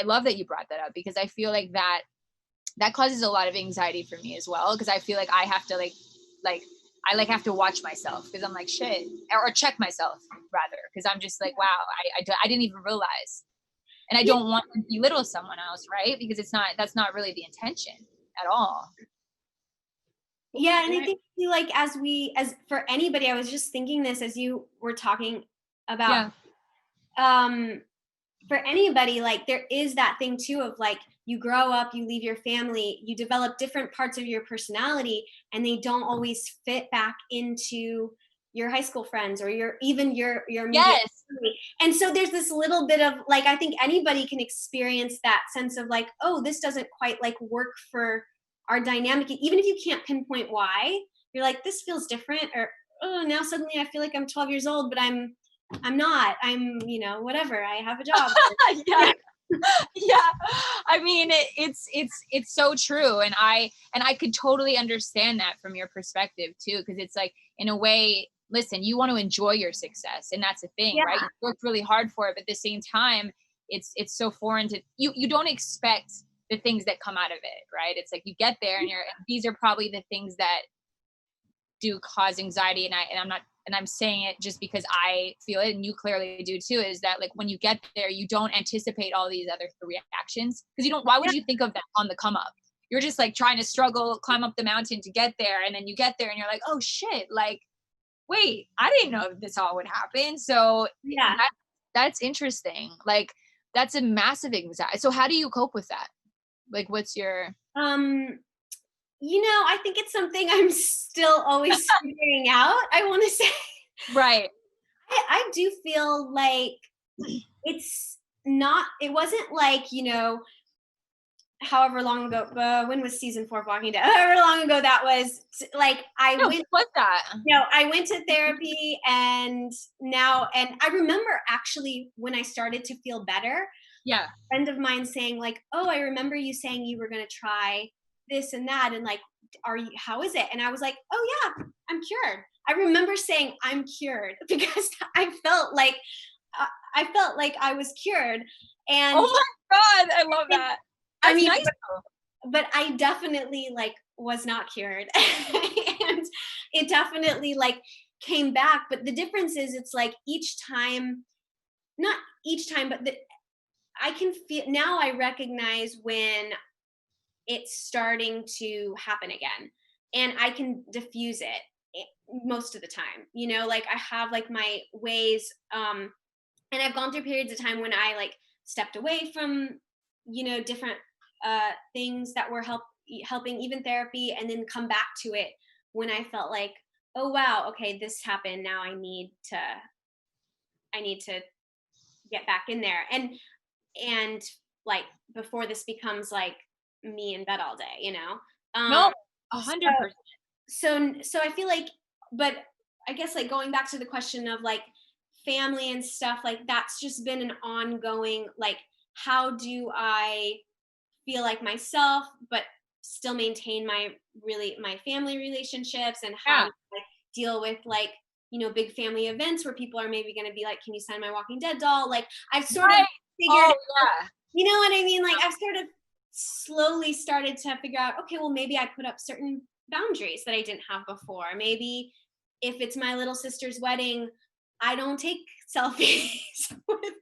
Speaker 1: love that you brought that up because I feel like that causes a lot of anxiety for me as well. Cause I feel like I have to I have to watch myself because I'm like, shit, or check myself rather. Cause I'm just like, wow, I didn't even realize. And I don't want to belittle someone else, right? Because that's not really the intention at all.
Speaker 3: Yeah, and I think like as for anybody, I was just thinking this as you were talking about for anybody, like there is that thing too of like you grow up, you leave your family, you develop different parts of your personality, and they don't always fit back into your high school friends or your immediate family. And so there's this little bit of like, I think anybody can experience that sense of like, oh, this doesn't quite like work for our dynamic, even if you can't pinpoint why. You're like, this feels different, or oh, now suddenly I feel like I'm 12 years old, but I'm not. I'm, you know, whatever. I have a job.
Speaker 1: Yeah. I mean, it's so true, and I could totally understand that from your perspective too, because it's like in a way, listen, you want to enjoy your success, and that's the thing, right? You worked really hard for it, but at the same time, it's so foreign to you. You don't expect the things that come out of it, right? It's like you get there, and these are probably the things that do cause anxiety, and I'm saying it just because I feel it and you clearly do too, is that like when you get there, you don't anticipate all these other reactions because why would you think of that on the come up? You're just like trying to struggle, climb up the mountain to get there. And then you get there and you're like, oh shit, like, wait, I didn't know this all would happen. So that's interesting. Like that's a massive anxiety. So how do you cope with that? Like what's your,
Speaker 3: you know, I think it's something I'm still always figuring out, I want to say.
Speaker 1: Right.
Speaker 3: I do feel like it wasn't like, you know, however long ago, when was season 4 of Walking Dead? However long ago that was, like I went to therapy and I remember actually when I started to feel better, a friend of mine saying like, oh, I remember you saying you were going to try this and that, and like, how is it? And I was like, oh yeah, I'm cured. I remember saying I'm cured because I felt like I was cured. And
Speaker 1: oh my God, I love that. That's nice.
Speaker 3: But I definitely like was not cured. And it definitely like came back. But the difference is it's like each time, not each time, but I can feel now, I recognize when it's starting to happen again, and I can diffuse it most of the time, you know, like I have like my ways, and I've gone through periods of time when I like stepped away from, you know, different things that were helping, even therapy, and then come back to it when I felt like, oh wow, okay, this happened, now I need to get back in there. And like before this becomes like me in bed all day, you know.
Speaker 1: No,
Speaker 3: So
Speaker 1: 100%.
Speaker 3: so I feel like, but I guess like going back to the question of like family and stuff, like that's just been an ongoing, like, how do I feel like myself but still maintain my family relationships, and how
Speaker 1: Yeah.
Speaker 3: do I deal with like, you know, big family events where people are maybe going to be like, can you sign my Walking Dead doll? Like I've sort of
Speaker 1: Right.
Speaker 3: figured,
Speaker 1: Oh yeah.
Speaker 3: you know what I mean? Like I've sort of slowly started to figure out, okay, well, maybe I put up certain boundaries that I didn't have before. Maybe if it's my little sister's wedding, I don't take selfies with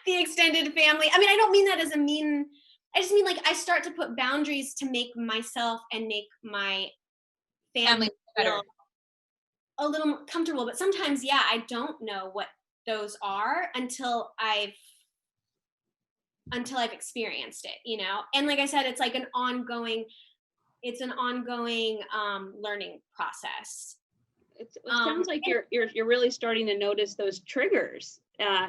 Speaker 3: the extended family. I mean, I don't mean that as a mean, I just mean like I start to put boundaries to make myself and make my family
Speaker 1: better.
Speaker 3: feel a little more comfortable. But sometimes, yeah, I don't know what those are until I've experienced it, you know. And like I said, it's like an ongoing learning process.
Speaker 2: It sounds like you're really starting to notice those triggers,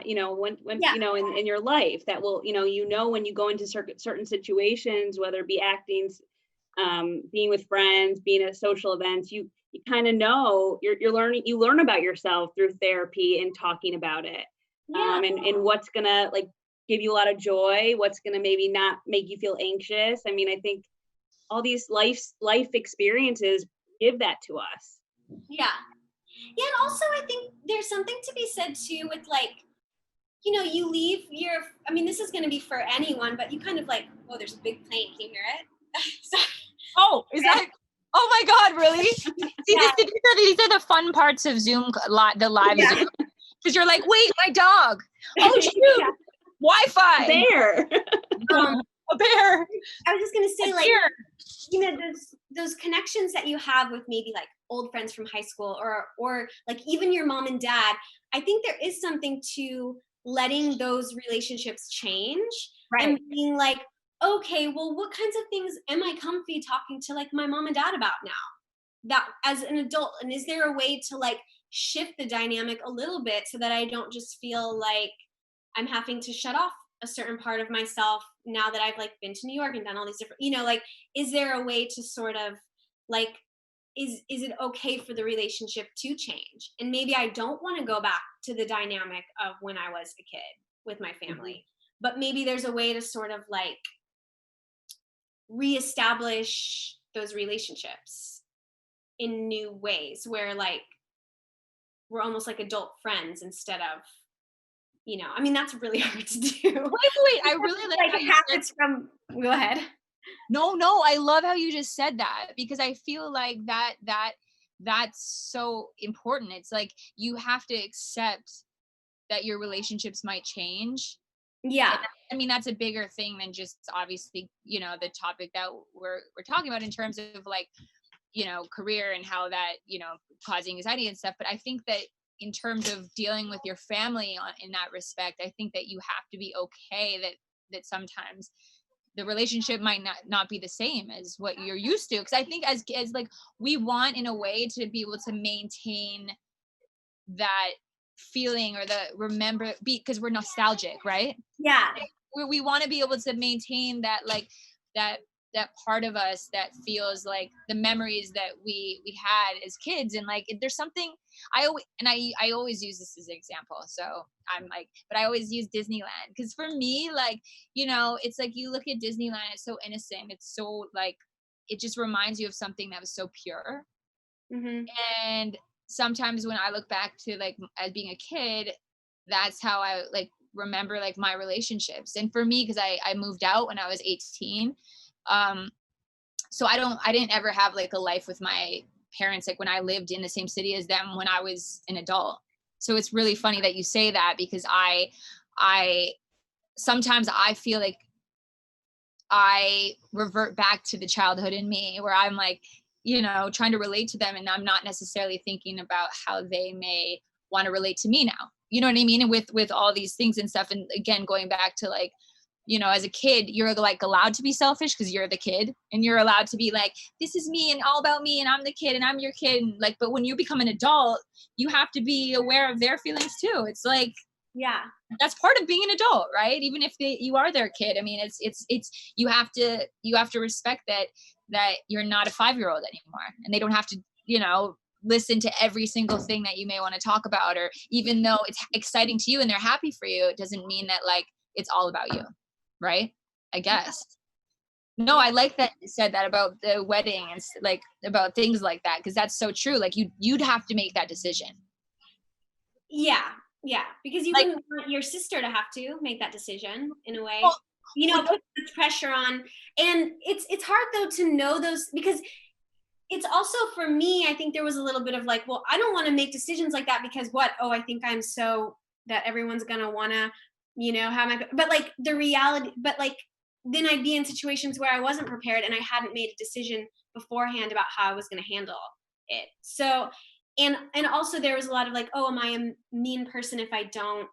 Speaker 2: you know, when
Speaker 3: Yeah.
Speaker 2: you know, in your life that will, you know, when you go into certain situations, whether it be acting, being with friends, being at social events, you kind of know you learn about yourself through therapy and talking about it.
Speaker 3: Yeah.
Speaker 2: And what's gonna like give you a lot of joy, what's gonna maybe not make you feel anxious. I mean, I think all these life experiences give that to us.
Speaker 3: Yeah. Yeah, and also I think there's something to be said too with like, you know, you leave your, I mean, this is going to be for anyone, but you kind of like, oh, there's a big plane. Can you hear it? So,
Speaker 1: Oh, is that? Oh my God, really? See,
Speaker 3: Yeah.
Speaker 1: these are the fun parts of Zoom, the live
Speaker 3: Yeah.
Speaker 1: Zoom. Because you're like, wait, my dog. Oh, shoot.
Speaker 3: Yeah.
Speaker 1: Wi-Fi.
Speaker 2: Bear.
Speaker 1: A bear.
Speaker 3: I was just going to say,
Speaker 1: A
Speaker 3: like,
Speaker 1: deer.
Speaker 3: you know, those connections that you have with maybe like old friends from high school, or like even your mom and dad. I think there is something to letting those relationships change,
Speaker 1: Right.
Speaker 3: and being like, okay, well, what kinds of things am I comfy talking to like my mom and dad about now, that as an adult, and is there a way to like shift the dynamic a little bit so that I don't just feel like I'm having to shut off a certain part of myself now that I've like been to New York and done all these different, you know, like, is there a way to sort of like, is it okay for the relationship to change? And maybe I don't want to go back to the dynamic of when I was a kid with my family, but maybe there's a way to sort of like reestablish those relationships in new ways where like we're almost like adult friends instead of, you know, I mean, that's really hard to do.
Speaker 1: Wait. I really like how
Speaker 3: it
Speaker 1: you
Speaker 3: happens from, go ahead.
Speaker 1: No, I love how you just said that, because I feel like that's so important. It's like you have to accept that your relationships might change.
Speaker 3: Yeah.
Speaker 1: And I mean, that's a bigger thing than just obviously, you know, the topic that we're talking about in terms of like, you know, career and how that, you know, causing anxiety and stuff. But I think that in terms of dealing with your family in that respect, I think that you have to be okay that sometimes the relationship might not be the same as what you're used to. Because I think as like we want in a way to be able to maintain that feeling or because we're nostalgic, right?
Speaker 3: Yeah.
Speaker 1: We want to be able to maintain that, like that part of us that feels like the memories that we had as kids. And like there's something I always use this as an example, so I'm like, but I always use Disneyland, because for me, like, you know, it's like you look at Disneyland, it's so innocent, it's so like, it just reminds you of something that was so pure.
Speaker 3: Mm-hmm.
Speaker 1: And sometimes when I look back to like as being a kid, that's how I like remember like my relationships. And for me, because I moved out when I was 18, So I didn't ever have like a life with my parents, like when I lived in the same city as them when I was an adult. So it's really funny that you say that, because I sometimes I feel like I revert back to the childhood in me where I'm like, trying to relate to them, and I'm not necessarily thinking about how they may want to relate to me now. You know what I mean? And with all these things and stuff. And again, going back to like, as a kid, you're like allowed to be selfish because you're the kid, and you're allowed to be like, this is me and all about me, and I'm the kid and I'm your kid. And like, but when you become an adult, you have to be aware of their feelings too. It's like,
Speaker 3: yeah,
Speaker 1: that's part of being an adult, right? Even if you are their kid. I mean, it's you have to respect that you're not a 5-year-old anymore, and they don't have to, listen to every single thing that you may want to talk about, or even though it's exciting to you and they're happy for you, it doesn't mean that like it's all about you, right? I guess. No, I like that you said that about the wedding and like about things like that, because that's so true. Like you'd have to make that decision.
Speaker 3: Yeah, because you
Speaker 1: Like,
Speaker 3: wouldn't want your sister to have to make that decision in a way.
Speaker 1: Well,
Speaker 3: put the pressure on. And it's hard though to know those, because it's also, for me, I think there was a little bit of like, well, I don't want to make decisions like that because I think I'm so that everyone's gonna wanna, have my, but like the reality, but like then I'd be in situations where I wasn't prepared and I hadn't made a decision beforehand about how I was gonna handle it. So and also there was a lot of like, am I a mean person if I don't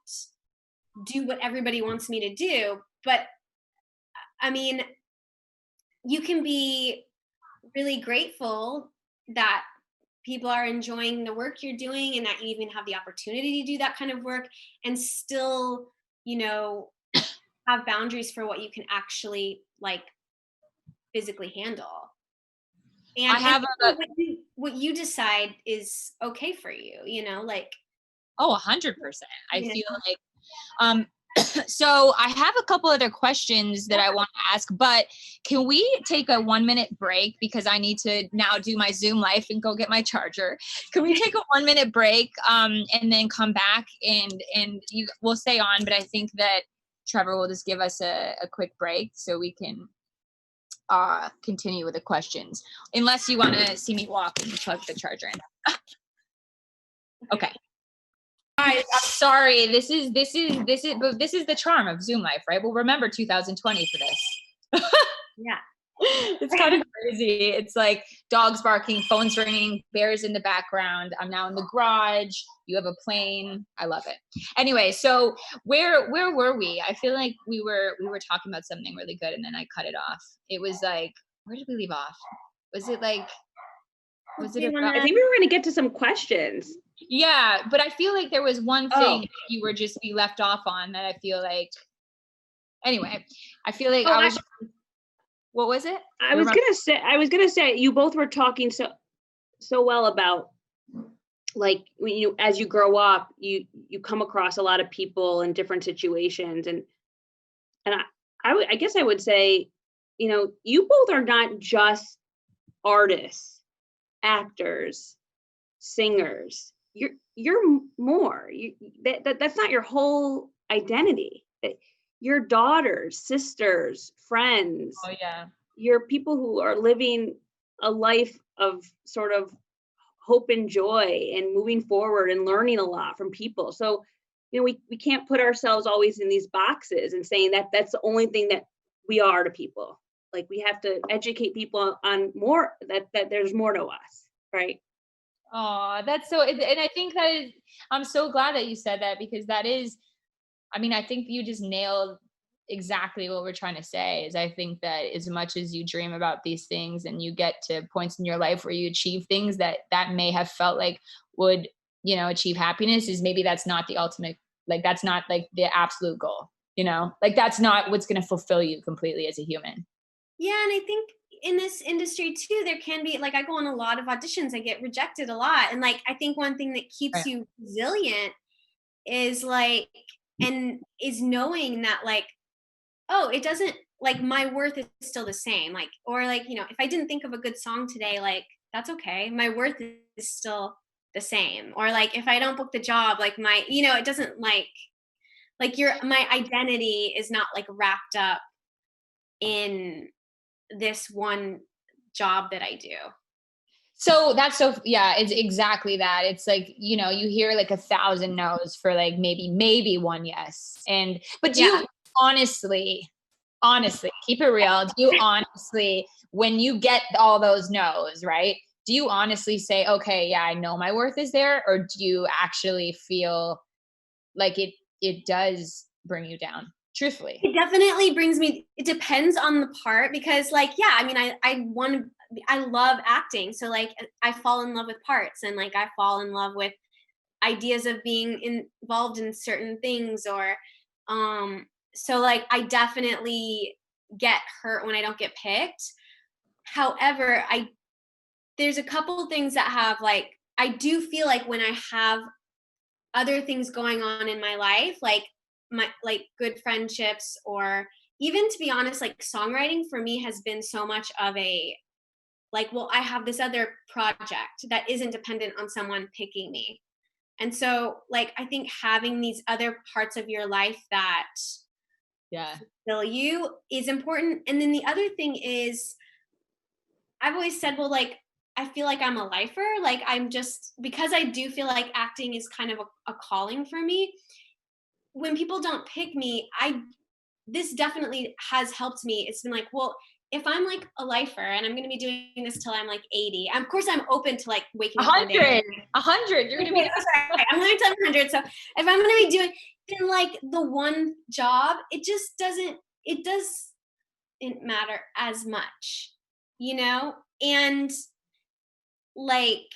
Speaker 3: do what everybody wants me to do? But I mean, you can be really grateful that people are enjoying the work you're doing and that you even have the opportunity to do that kind of work, and still, have boundaries for what you can actually like physically handle. And
Speaker 1: I have
Speaker 3: what you decide is okay for you, like.
Speaker 1: 100%. I feel like, so I have a couple other questions that I want to ask, but can we take a 1-minute break, because I need to now do my Zoom life and go get my charger. Can we take a 1-minute break, and then come back and we'll stay on, but I think that Trevor will just give us a quick break so we can continue with the questions, unless you want to see me walk and plug the charger in. Okay. Guys, I'm sorry. This is the charm of Zoom life, right? We'll remember 2020 for this.
Speaker 3: Yeah.
Speaker 1: It's kind of crazy. It's like dogs barking, phones ringing, bears in the background. I'm now in the garage. You have a plane. I love it. Anyway, so where were we? I feel like we were talking about something really good, and then I cut it off. It was like, where did we leave off? Was it about,
Speaker 2: I think we were going to get to some questions.
Speaker 1: Yeah, but I feel like there was one thing you were just be left off on that I feel like. Anyway, I feel like what was it?
Speaker 2: I was gonna say you both were talking so well about like when as you grow up, you come across a lot of people in different situations, and I guess I would say, you both are not just artists, actors, singers. You're more. That's not your whole identity. Your daughters, sisters, friends.
Speaker 1: Oh yeah.
Speaker 2: You're people who are living a life of sort of hope and joy and moving forward and learning a lot from people. So, we can't put ourselves always in these boxes and saying that that's the only thing that we are to people. Like, we have to educate people on more, that there's more to us, right?
Speaker 1: Oh, that's so, and I think that is, I'm so glad that you said that, because that is, I mean, I think you just nailed exactly what we're trying to say. Is I think that as much as you dream about these things and you get to points in your life where you achieve things that may have felt like would, achieve happiness, is maybe that's not the ultimate, like that's not like the absolute goal, like that's not what's going to fulfill you completely as a human.
Speaker 3: Yeah. And I think in this industry too, there can be like, I go on a lot of auditions, I get rejected a lot. And like, I think one thing that keeps you resilient is like, and is knowing that like, it doesn't, like, my worth is still the same. Like, or like, if I didn't think of a good song today, like, that's okay. My worth is still the same. Or like, if I don't book the job, like my, it doesn't like my identity is not like wrapped up in this one job that I do.
Speaker 1: So that's yeah, it's exactly that. It's like, you know, you hear like 1,000 no's for like maybe one yes. But do you honestly, keep it real. Do you honestly, when you get all those no's, right? Do you honestly say, okay, yeah, I know my worth is there? Or do you actually feel like it does bring you down? Truthfully.
Speaker 3: It definitely brings me, it depends on the part, because like, yeah, I mean, I love acting. So like I fall in love with parts, and like I fall in love with ideas of being involved in certain things, or so like I definitely get hurt when I don't get picked. However, there's a couple things that have like, I do feel like when I have other things going on in my life, like good friendships, or even, to be honest, like songwriting for me has been so much of a like, well, I have this other project that isn't dependent on someone picking me. And so like I think having these other parts of your life that fulfill you is important. And then the other thing is, I've always said, well, like I feel like I'm a lifer. Like I'm just, because I do feel like acting is kind of a calling for me. When people don't pick me, this definitely has helped me. It's been like, well, if I'm like a lifer and I'm going to be doing this till I'm like 80, of course I'm open to like waking up
Speaker 1: 100. You're going to be,
Speaker 3: sorry, I'm going to tell 100. So if I'm going to be doing, then like the one job, it doesn't matter as much, you know? And like,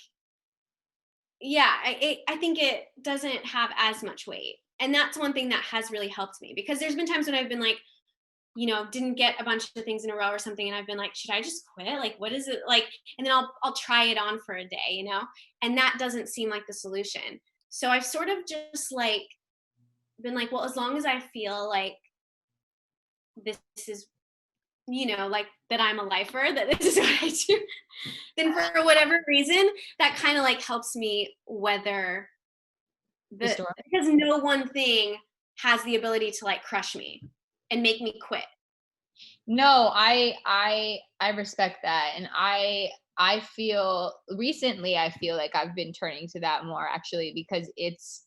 Speaker 3: yeah, I think it doesn't have as much weight. And that's one thing that has really helped me, because there's been times when I've been like, you know, didn't get a bunch of things in a row or something, and I've been like, should I just quit? Like, what is it like? And then I'll try it on for a day, you know? And that doesn't seem like the solution. So I've sort of just like been like, well, as long as I feel like this is, you know, like that I'm a lifer, that this is what I do, then for whatever reason, that kind of like helps me weather the storm, because no one thing has the ability to like crush me and make me quit.
Speaker 1: No, I respect that. And I feel recently, I feel like I've been turning to that more, actually, because it's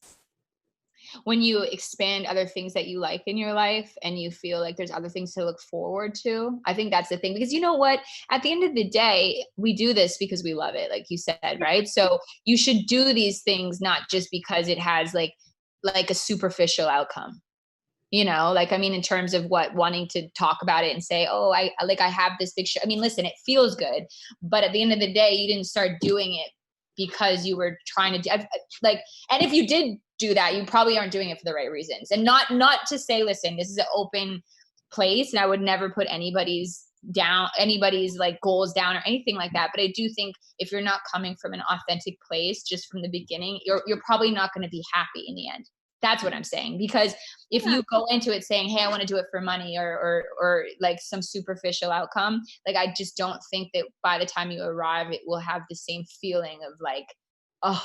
Speaker 1: when you expand other things that you like in your life and you feel like there's other things to look forward to. I think that's the thing, because you know what, at the end of the day, we do this because we love it, like you said, right? So you should do these things not just because it has like a superficial outcome. You know, like, I mean, in terms of wanting to talk about it and say, oh, I have this big show. I mean, listen, it feels good, but at the end of the day, you didn't start doing it because you were trying to do, like, and if you did do that, you probably aren't doing it for the right reasons. And not to say, listen, this is an open place and I would never put anybody's like goals down or anything like that. But I do think if you're not coming from an authentic place just from the beginning, you're probably not going to be happy in the end. That's what I'm saying. Because if you go into it saying, hey, I want to do it for money or like some superficial outcome, like, I just don't think that by the time you arrive, it will have the same feeling of like, oh,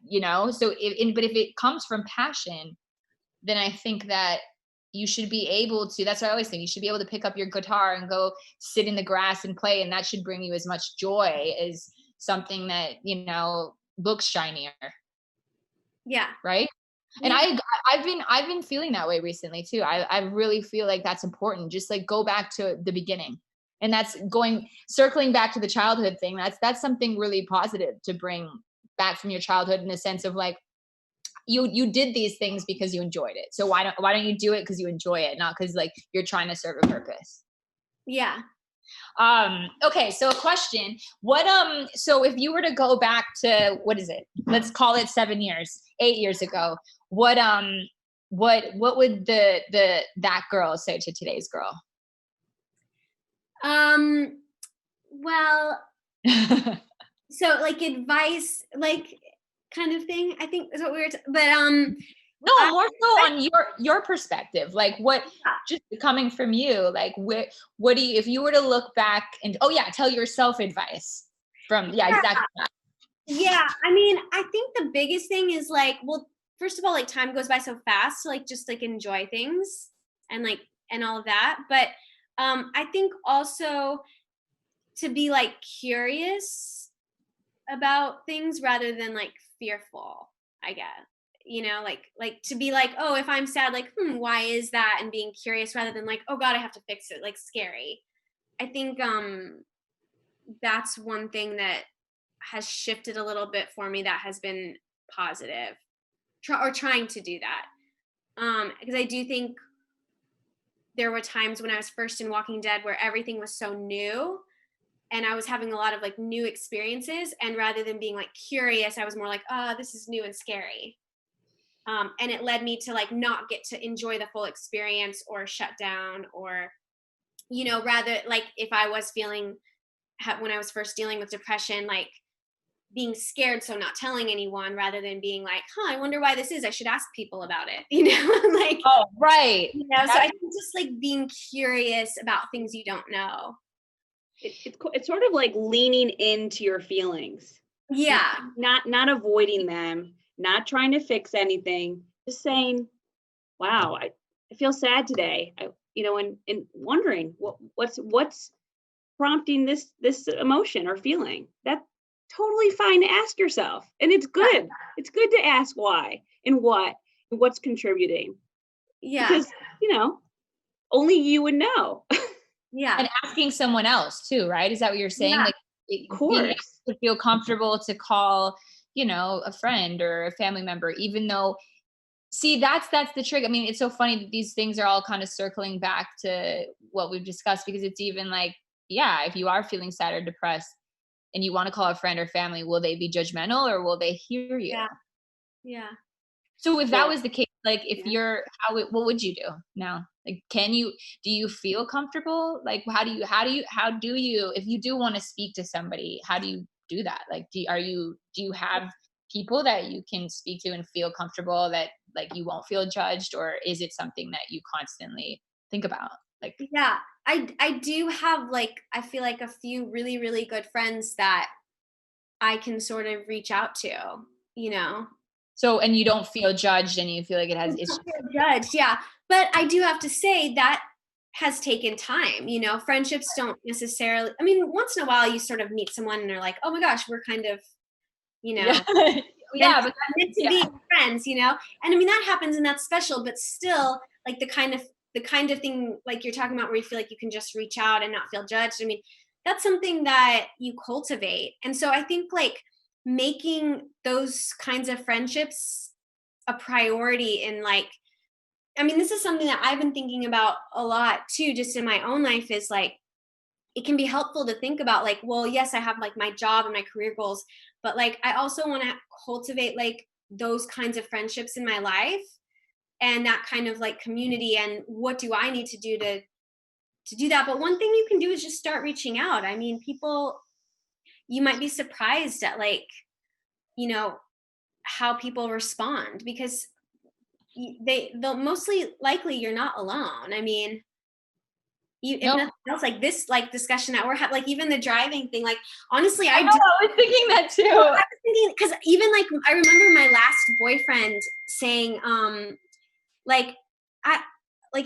Speaker 1: you know, so but if it comes from passion, then I think that you should be able to, that's what I always think, you should be able to pick up your guitar and go sit in the grass and play. And that should bring you as much joy as something that, you know, looks shinier.
Speaker 3: Yeah.
Speaker 1: Right. And I've been feeling that way recently too. I really feel like that's important. Just like go back to the beginning. And that's circling back to the childhood thing. That's something really positive to bring back from your childhood, in the sense of like, you did these things because you enjoyed it. So why don't you do it because you enjoy it, not because like you're trying to serve a purpose.
Speaker 3: Yeah.
Speaker 1: Okay, so a question. So if you were to go back to, what is it? Let's call it 8 years ago. What would that girl say to today's girl?
Speaker 3: Well, so like advice, like kind of thing, I think is what we were, but
Speaker 1: no, more so on your perspective, like what, just coming from you, like what do you, if you were to look back and, tell yourself advice from, exactly that.
Speaker 3: Yeah, I mean, I think the biggest thing is like, well, first of all, like time goes by so fast, so like just like enjoy things and all of that. But I think also to be like curious about things rather than like fearful, I guess. Like to be like, oh, if I'm sad, like, why is that? And being curious rather than like, oh God, I have to fix it, like scary. I think that's one thing that has shifted a little bit for me that has been positive. Trying to do that. Because I do think there were times when I was first in Walking Dead where everything was so new and I was having a lot of like new experiences, and rather than being like curious, I was more like, oh, this is new and scary. And it led me to like not get to enjoy the full experience or shut down, or, rather like if I was feeling when I was first dealing with depression, like being scared, so not telling anyone, rather than being like, I wonder why this is, I should ask people about it, like,
Speaker 1: oh, right.
Speaker 3: So I think just like being curious about things you don't know.
Speaker 2: It's sort of like leaning into your feelings.
Speaker 3: Yeah.
Speaker 2: Not avoiding them, not trying to fix anything, just saying, wow, I feel sad today. And wondering what's prompting this emotion or feeling. That's totally fine to ask yourself. And it's good. Yeah. It's good to ask why and what's contributing.
Speaker 3: Yeah.
Speaker 2: Because, only you would know.
Speaker 3: Yeah.
Speaker 1: And asking someone else too, right? Is that what you're saying?
Speaker 2: Yeah,
Speaker 1: like,
Speaker 2: of course.
Speaker 1: Being able to feel comfortable to call, a friend or a family member, even though, see, that's the trick. I mean, it's so funny that these things are all kind of circling back to what we've discussed, because it's even like, yeah, if you are feeling sad or depressed and you want to call a friend or family, will they be judgmental or will they hear you?
Speaker 3: Yeah. Yeah.
Speaker 1: So if that was the case, like if what would you do now? Like, do you feel comfortable? Like, how do you, if you do want to speak to somebody, how do you do that? Like, do you have people that you can speak to and feel comfortable that like you won't feel judged, or is it something that you constantly think about? Like,
Speaker 3: yeah, I do have like, I feel like a few really, really good friends that I can sort of reach out to,
Speaker 1: So, and you don't feel judged and you feel like it's
Speaker 3: judged. Yeah. But I do have to say that has taken time, friendships don't necessarily, I mean, once in a while you sort of meet someone and they're like, oh my gosh, we're kind of,
Speaker 1: yeah,
Speaker 3: but meant to be friends, and I mean, that happens and that's special, but still like the kind of thing like you're talking about where you feel like you can just reach out and not feel judged. I mean, that's something that you cultivate. And so I think like making those kinds of friendships a priority in like, I mean, this is something that I've been thinking about a lot too, just in my own life, is like, it can be helpful to think about like, well, yes, I have like my job and my career goals, but like, I also want to cultivate like those kinds of friendships in my life and that kind of like community. And what do I need to do to do that? But one thing you can do is just start reaching out. I mean, you might be surprised at like, how people respond, because they'll mostly likely you're not alone. I mean, if nothing else, like this like discussion that we're having, like even the driving thing, like honestly, I
Speaker 1: was thinking that too. I
Speaker 3: was thinking, because even like I remember my last boyfriend saying,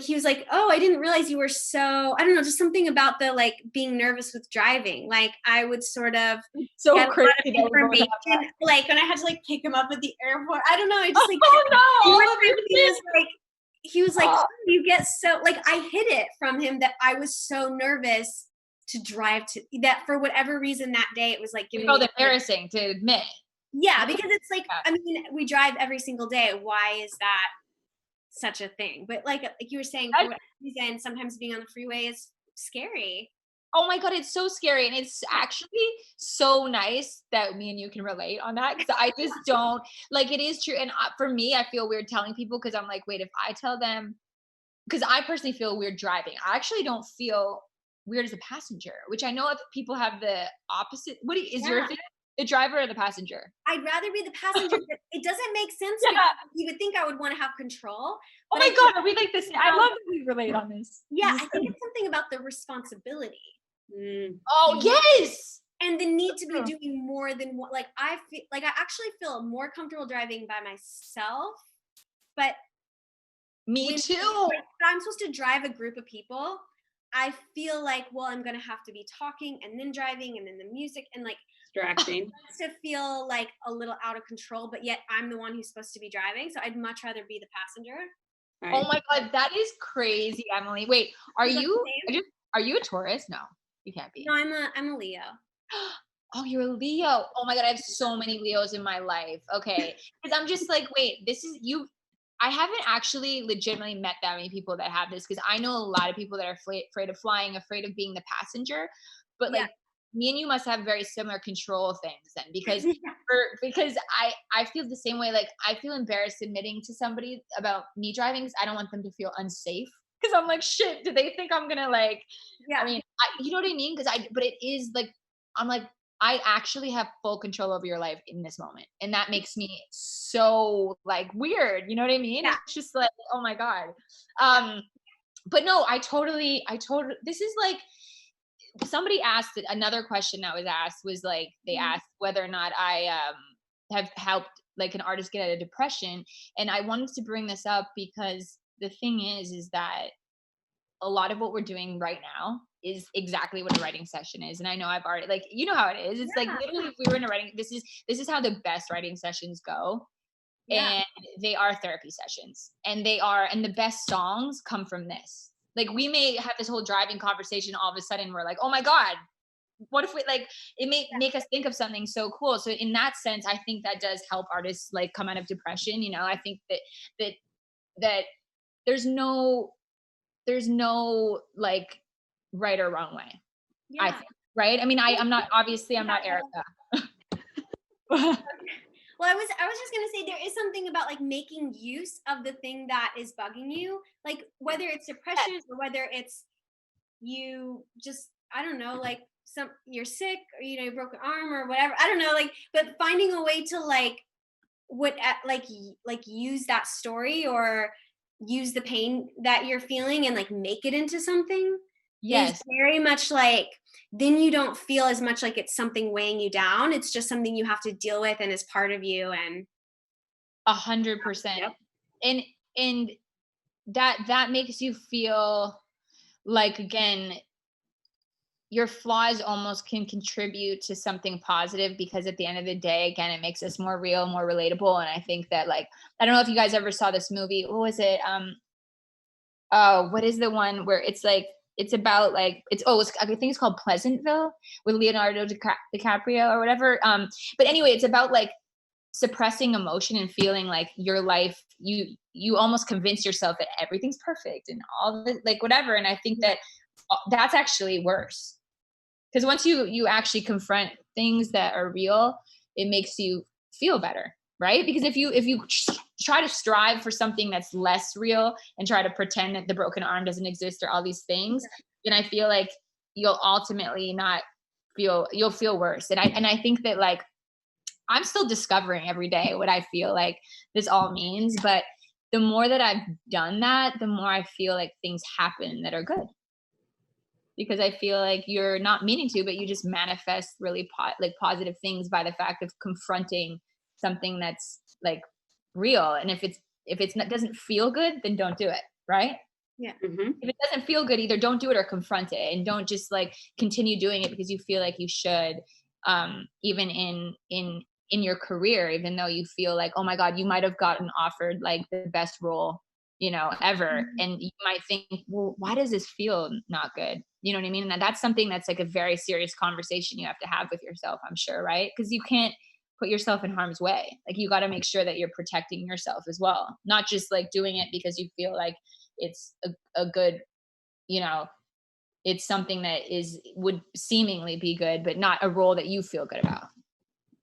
Speaker 3: he was like, oh, I didn't realize you were so, I don't know, just something about the like being nervous with driving. Like I would sort of
Speaker 1: so crazy
Speaker 3: information, like when I had to like pick him up at the airport. I don't know. I just like, he was like, oh, you get so like, I hid it from him that I was so nervous to drive to that for whatever reason that day. It was like giving me
Speaker 1: embarrassing to admit.
Speaker 3: Yeah, because it's like, I mean, we drive every single day. Why is that such a thing? But like you were saying, for whatever reason, sometimes being on the freeway is scary.
Speaker 1: Oh my God, it's so scary. And it's actually so nice that me and you can relate on that, because I just don't, like, it is true. And for me, I feel weird telling people, because I'm like, wait, if I tell them, because I personally feel weird driving. I actually don't feel weird as a passenger, which I know if people have the opposite. What is your thing? The driver or the passenger?
Speaker 3: I'd rather be the passenger, but it doesn't make sense. Yeah. You would think I would want to have control.
Speaker 1: Oh my God, are we like this? I love that we relate on this.
Speaker 3: Yeah, I think it's something about the responsibility.
Speaker 1: Oh, yes.
Speaker 3: And the need to be doing more than what, like, I feel like I actually feel more comfortable driving by myself, but
Speaker 1: me too.
Speaker 3: Like, I'm supposed to drive a group of people. I feel like, well, I'm gonna have to be talking and then driving and then the music and like
Speaker 2: Distracting.
Speaker 3: to feel like a little out of control, but yet I'm the one who's supposed to be driving. So I'd much rather be the passenger.
Speaker 2: Right.
Speaker 1: Oh my God, that is crazy, Emily. Wait, are
Speaker 3: Is that
Speaker 1: you
Speaker 3: the same?
Speaker 1: are you a Taurus? No, you can't be.
Speaker 3: No, I'm a Leo.
Speaker 1: Oh, you're a Leo. Oh my God, I have so many Leos in my life. Okay. Because I'm just like, wait, this is you. I haven't actually legitimately met that many people that have this because I know a lot of people that are afraid of flying, afraid of being the passenger. But
Speaker 3: Yeah.
Speaker 1: like me and you must have very similar control things then because
Speaker 3: Yeah.
Speaker 1: because I feel the same way. Like I feel embarrassed admitting to somebody about me driving because I don't want them to feel unsafe. Because I'm like, shit, do they think I'm gonna like
Speaker 3: Yeah.
Speaker 1: I mean, you know what I mean? But it is like, I'm like, I actually have full control over your life in this moment. And that makes me so like weird. You know what I mean?
Speaker 3: Yeah.
Speaker 1: It's just like, oh my God. But no, this is like, somebody asked another question that was asked was like, they asked whether or not I have helped like an artist get out of depression. And I wanted to bring this up because the thing is that a lot of what we're doing right now is exactly what a writing session is. And I know I've already like, you know how it is. It's like literally if we were in a writing, this is how the best writing sessions go.
Speaker 3: Yeah.
Speaker 1: And they are therapy sessions. And the best songs come from this. Like we may have this whole driving conversation, all of a sudden we're like, oh my God, what if we like it may make us think of something so cool. So in that sense, I think that does help artists like come out of depression. You know, I think that there's no like right or wrong way.
Speaker 3: Yeah.
Speaker 1: I think, right? I mean, I'm not Erica.
Speaker 3: Well, I was just gonna say there is something about like making use of the thing that is bugging you, like whether it's depression or whether it's you just I don't know, like you're sick or you broke an arm or whatever. I don't know, like but finding a way to like use that story or use the pain that you're feeling and like make it into something is
Speaker 1: Yes,
Speaker 3: very much like then you don't feel as much like it's something weighing you down. It's just something you have to deal with and is part of you. And
Speaker 1: 100%.
Speaker 2: Yep.
Speaker 1: And that makes you feel like, again, your flaws almost can contribute to something positive because at the end of the day, again, it makes us more real, more relatable. And I think that like, I don't know if you guys ever saw this movie. What was it? Oh, what is the one where it's like it's about like I think it's called Pleasantville with Leonardo DiCaprio or whatever. But anyway, it's about like suppressing emotion and feeling like your life you almost convince yourself that everything's perfect and all the like whatever. And I think that that's actually worse because once you actually confront things that are real, it makes you feel better, right? Because if you try to strive for something that's less real and try to pretend that the broken arm doesn't exist or all these things, then I feel like you'll ultimately not you'll feel worse. And I think that like I'm still discovering every day what I feel like this all means, but the more that I've done that, the more I feel like things happen that are good. Because I feel like you're not meaning to, but you just manifest really positive things by the fact of confronting something that's like real. And if it's not doesn't feel good, then don't do it, right?
Speaker 3: yeah.
Speaker 2: Mm-hmm.
Speaker 1: If it doesn't feel good, either don't do it or confront it, and don't just like continue doing it because you feel like you should. Even in your career, even though you feel like, oh my God, you might have gotten offered like the best role ever, and you might think, well, why does this feel not good? You know what I mean? And that's something that's like a very serious conversation you have to have with yourself, I'm sure, right? Because you can't put yourself in harm's way. Like you got to make sure that you're protecting yourself as well, not just like doing it because you feel like it's a good, it's something that would seemingly be good, but not a role that you feel good about.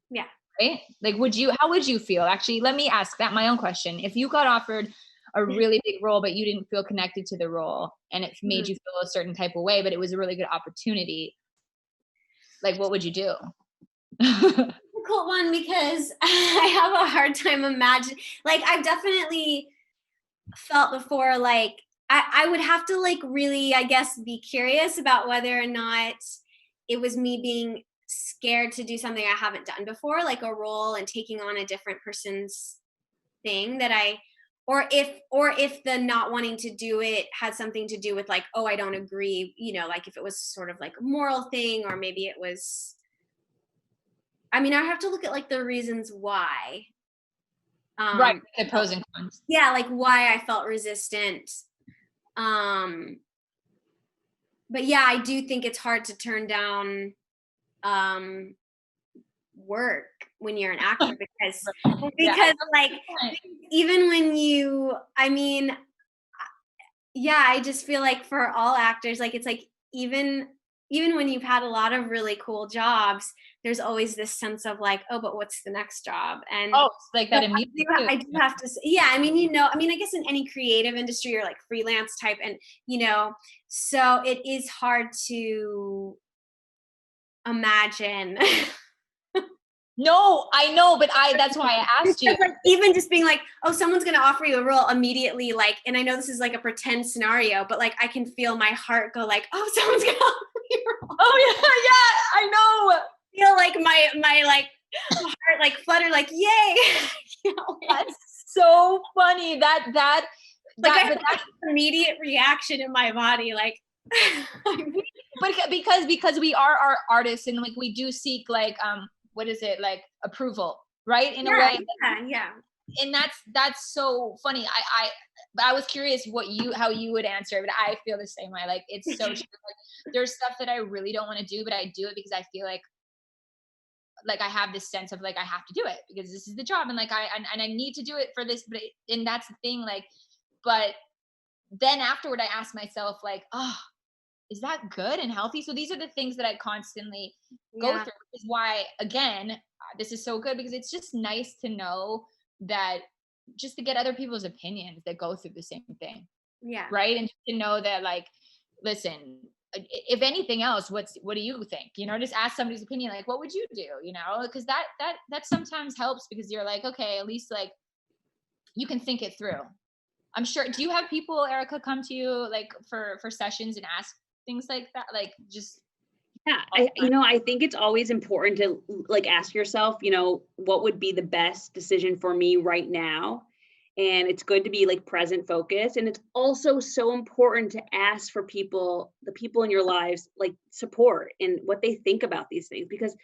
Speaker 3: Yeah.
Speaker 1: Right? Like, how would you feel? Actually, let me ask that my own question. If you got offered a really big role, but you didn't feel connected to the role and it made you feel a certain type of way, but it was a really good opportunity, like, what would you do?
Speaker 3: Difficult one because I have a hard time imagining, like, I've definitely felt before, like, I would have to, like, really, I guess, be curious about whether or not it was me being scared to do something I haven't done before, like a role and taking on a different person's thing that I or if the not wanting to do it had something to do with like, oh, I don't agree, you know, like if it was sort of like a moral thing, or maybe it was, I mean, I have to look at like the reasons why.
Speaker 1: Right, the pros and cons.
Speaker 3: Yeah, like why I felt resistant. But yeah, I do think it's hard to turn down work when you're an actor because
Speaker 1: Yeah.
Speaker 3: like even when you, I mean, yeah, I just feel like for all actors, like it's like even when you've had a lot of really cool jobs, there's always this sense of like, oh, but what's the next job? And
Speaker 1: Oh, it's like that immediately.
Speaker 3: I do have to say, yeah, I mean, you know, I mean, I guess in any creative industry or like freelance type, and you know, so it is hard to imagine.
Speaker 1: No, I know, but that's why I asked you.
Speaker 3: Like even just being like, oh, someone's gonna offer you a role immediately, like, and I know this is like a pretend scenario, but like I can feel my heart go like, oh, someone's gonna offer me a role.
Speaker 1: Oh yeah, I know.
Speaker 3: Feel like my like heart like flutter, like yay. You know,
Speaker 1: That's so funny. That
Speaker 3: like I have like immediate reaction in my body, like
Speaker 1: but because we are artists and like we do seek like what is it, like approval, right? In a way.
Speaker 3: Yeah.
Speaker 1: And that's so funny. I was curious how you would answer, but I feel the same way. Like it's so true. Like, there's stuff that I really don't want to do, but I do it because I feel like I have this sense of like I have to do it because this is the job, and like I need to do it for this. But and that's the thing. Like, but then afterward, I ask myself like, oh, is that good and healthy? So these are the things that I constantly go through, which is why, again, this is so good because it's just nice to know that, just to get other people's opinions that go through the same thing.
Speaker 3: Yeah.
Speaker 1: Right. And to know that, like, listen, if anything else, what do you think? You know, just ask somebody's opinion. Like, what would you do? You know, because that sometimes helps because you're like, okay, at least like you can think it through. I'm sure. Do you have people, Erica, come to you like for sessions and ask things like that? Like just.
Speaker 2: Yeah, I think it's always important to like ask yourself, you know, what would be the best decision for me right now? And it's good to be like present focused. And it's also so important to ask for the people in your lives, like support and what they think about these things, because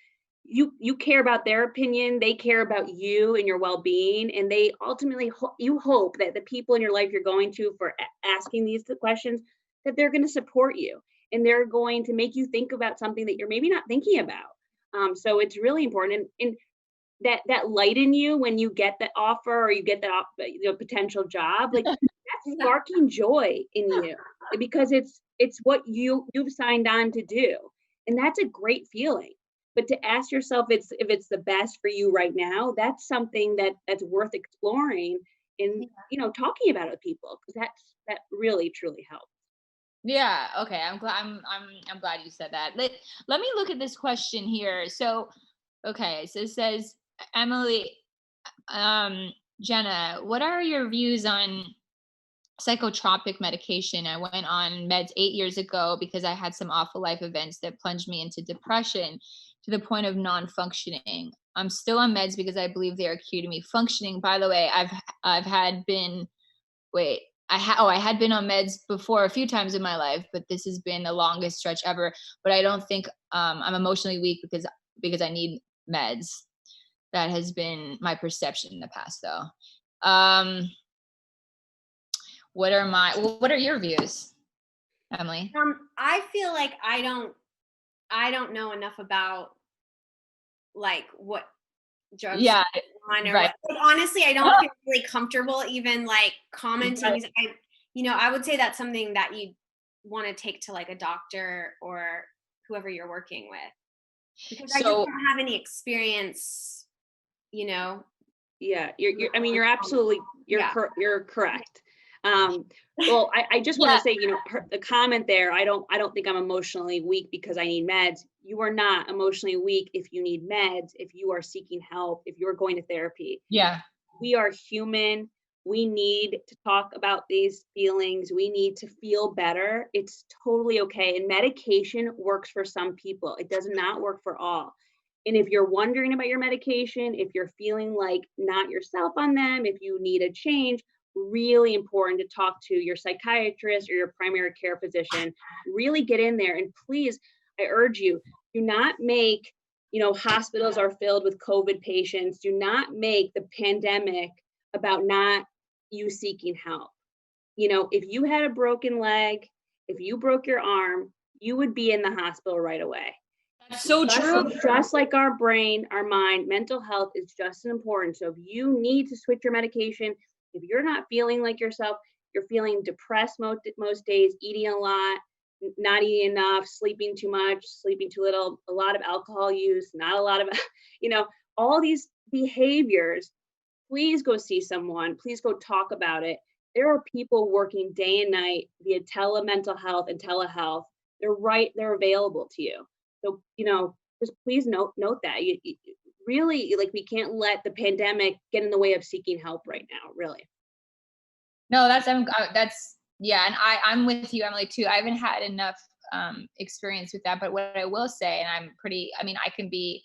Speaker 2: you care about their opinion, they care about you and your well-being, and they ultimately you hope that the people in your life you're going to for asking these questions, that they're going to support you and they're going to make you think about something that you're maybe not thinking about. So it's really important, and that light in you when you get that offer or you get that potential job, like that's sparking joy in you because it's what you've signed on to do, and that's a great feeling. But to ask yourself if it's the best for you right now, that's something that's worth exploring and talking about it with people, because that really truly helps.
Speaker 1: Yeah. Okay. I'm glad you said that. Let me look at this question here. So, okay. So it says, Emily, Jenna, what are your views on psychotropic medication? I went on meds 8 years ago because I had some awful life events that plunged me into depression to the point of non-functioning. I'm still on meds because I believe they are key to me functioning. By the way, I had been on meds before a few times in my life, but this has been the longest stretch ever. But I don't think I'm emotionally weak because I need meds. That has been my perception in the past, though. What are your views, Emily?
Speaker 3: I feel like I don't know enough about like what drugs
Speaker 1: right.
Speaker 3: Like, honestly, I don't feel really comfortable even like commenting. I would say that's something that you want to take to like a doctor or whoever you're working with, because I just don't have any experience,
Speaker 2: Yeah, you're absolutely, you're correct. Well, I just want to say, the comment there, I don't think I'm emotionally weak because I need meds. You are not emotionally weak if you need meds, if you are seeking help, if you're going to therapy.
Speaker 1: Yeah.
Speaker 2: We are human. We need to talk about these feelings. We need to feel better. It's totally okay. And medication works for some people. It does not work for all. And if you're wondering about your medication, if you're feeling like not yourself on them, if you need a change, really important to talk to your psychiatrist or your primary care physician. Really get in there, and please, I urge you, do not make, hospitals are filled with COVID patients. Do not make the pandemic about not you seeking help. If you had a broken leg, if you broke your arm, you would be in the hospital right away.
Speaker 1: That's so true.
Speaker 2: Just like our brain, our mind, mental health is just as important. So if you need to switch your medication, if you're not feeling like yourself, you're feeling depressed most days, eating a lot, not eating enough, sleeping too much, sleeping too little, a lot of alcohol use, not a lot of, all these behaviors, please go see someone. Please go talk about it. There are people working day and night via telemental health and telehealth. They're available to you. So, just please note that. You really, we can't let the pandemic get in the way of seeking help right now, really.
Speaker 1: No, yeah. And I'm with you, Emily, too. I haven't had enough experience with that, but what I will say, and I can be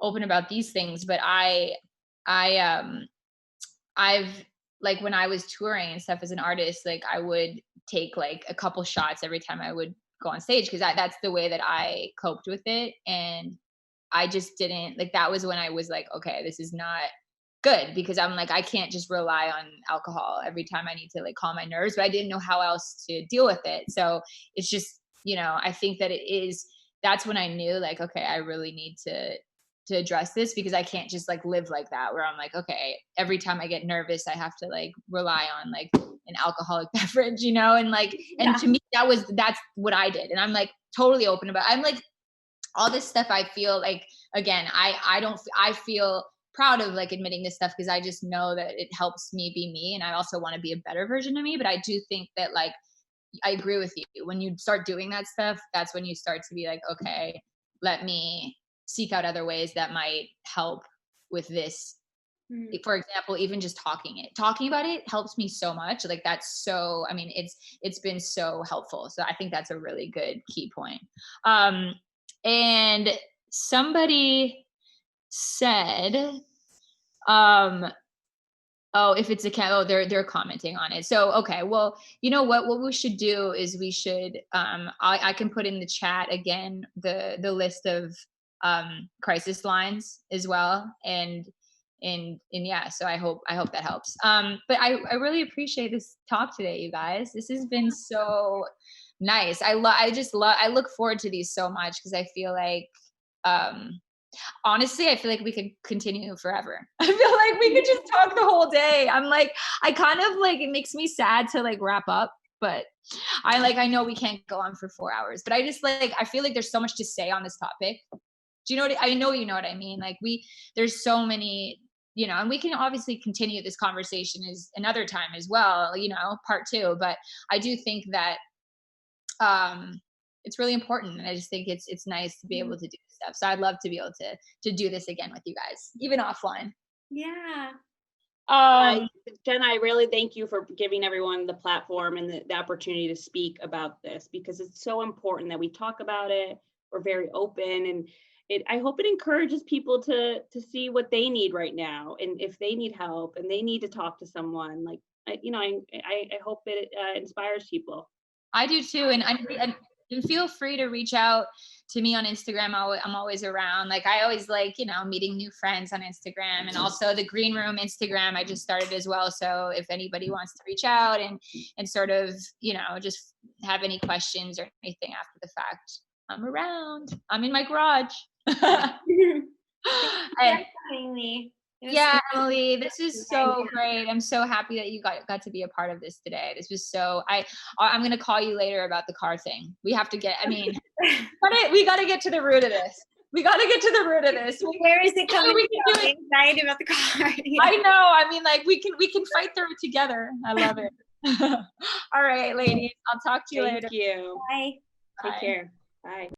Speaker 1: open about these things, but I've like when I was touring and stuff as an artist, like I would take like a couple shots every time I would go on stage, because that's the way that I coped with it. And I just didn't, like, that was when I was like, okay, this is not good, because I'm like, I can't just rely on alcohol every time I need to like calm my nerves, but I didn't know how else to deal with it. So it's just, I think that that's when I knew like, okay, I really need to address this, because I can't just like live like that, where I'm like, okay, every time I get nervous, I have to like rely on like an alcoholic beverage, and like, and to me, that's what I did. And I'm like totally open about, I'm like, all this stuff, I feel like, again, I feel proud of like admitting this stuff, because I just know that it helps me be me. And I also want to be a better version of me. But I do think that like, I agree with you. When you start doing that stuff, that's when you start to be like, okay, let me seek out other ways that might help with this. For example, even just talking about it helps me so much. Like that's so, I mean, it's been so helpful. So I think that's a really good key point. And somebody said, if it's they're commenting on it. So, okay, well, you know what we should do is we should, I can put in the chat again, the list of, crisis lines as well. And yeah, so I hope that helps. But I really appreciate this talk today, you guys. This has been so nice. I look forward to these so much, because I feel like, honestly, I feel like we could continue forever. I feel like we could just talk the whole day. I'm like, I kind of like, it makes me sad to like wrap up, but I know we can't go on for 4 hours, but I just like, I feel like there's so much to say on this topic. Do you know I know you know what I mean? Like there's so many, and we can obviously continue this conversation is another time as well, part 2, but I do think that, it's really important. And I just think it's nice to be able to do this stuff. So I'd love to be able to do this again with you guys, even offline.
Speaker 3: Yeah.
Speaker 2: Jenna, I really thank you for giving everyone the platform and the opportunity to speak about this, because it's so important that we talk about it. We're very open, and I hope it encourages people to see what they need right now, and if they need help and they need to talk to someone, like, I hope it inspires people.
Speaker 1: I do too. And feel free to reach out to me on Instagram. I'm always around. Like I always like, meeting new friends on Instagram, and also the Green Room Instagram I just started as well. So if anybody wants to reach out and sort of, just have any questions or anything after the fact, I'm around. I'm in my garage. Yeah, Emily, this is so great. I'm so happy that you got to be a part of this today. This was so, I'm going to call you later about the car thing. We have to get, we got to get to the root of this. Where
Speaker 3: is it coming from? Anxiety about the car.
Speaker 1: Yeah. I know. We can fight through it together. I love it. All right, ladies. I'll talk to you later.
Speaker 2: Thank you.
Speaker 3: Bye.
Speaker 2: Take care. Bye.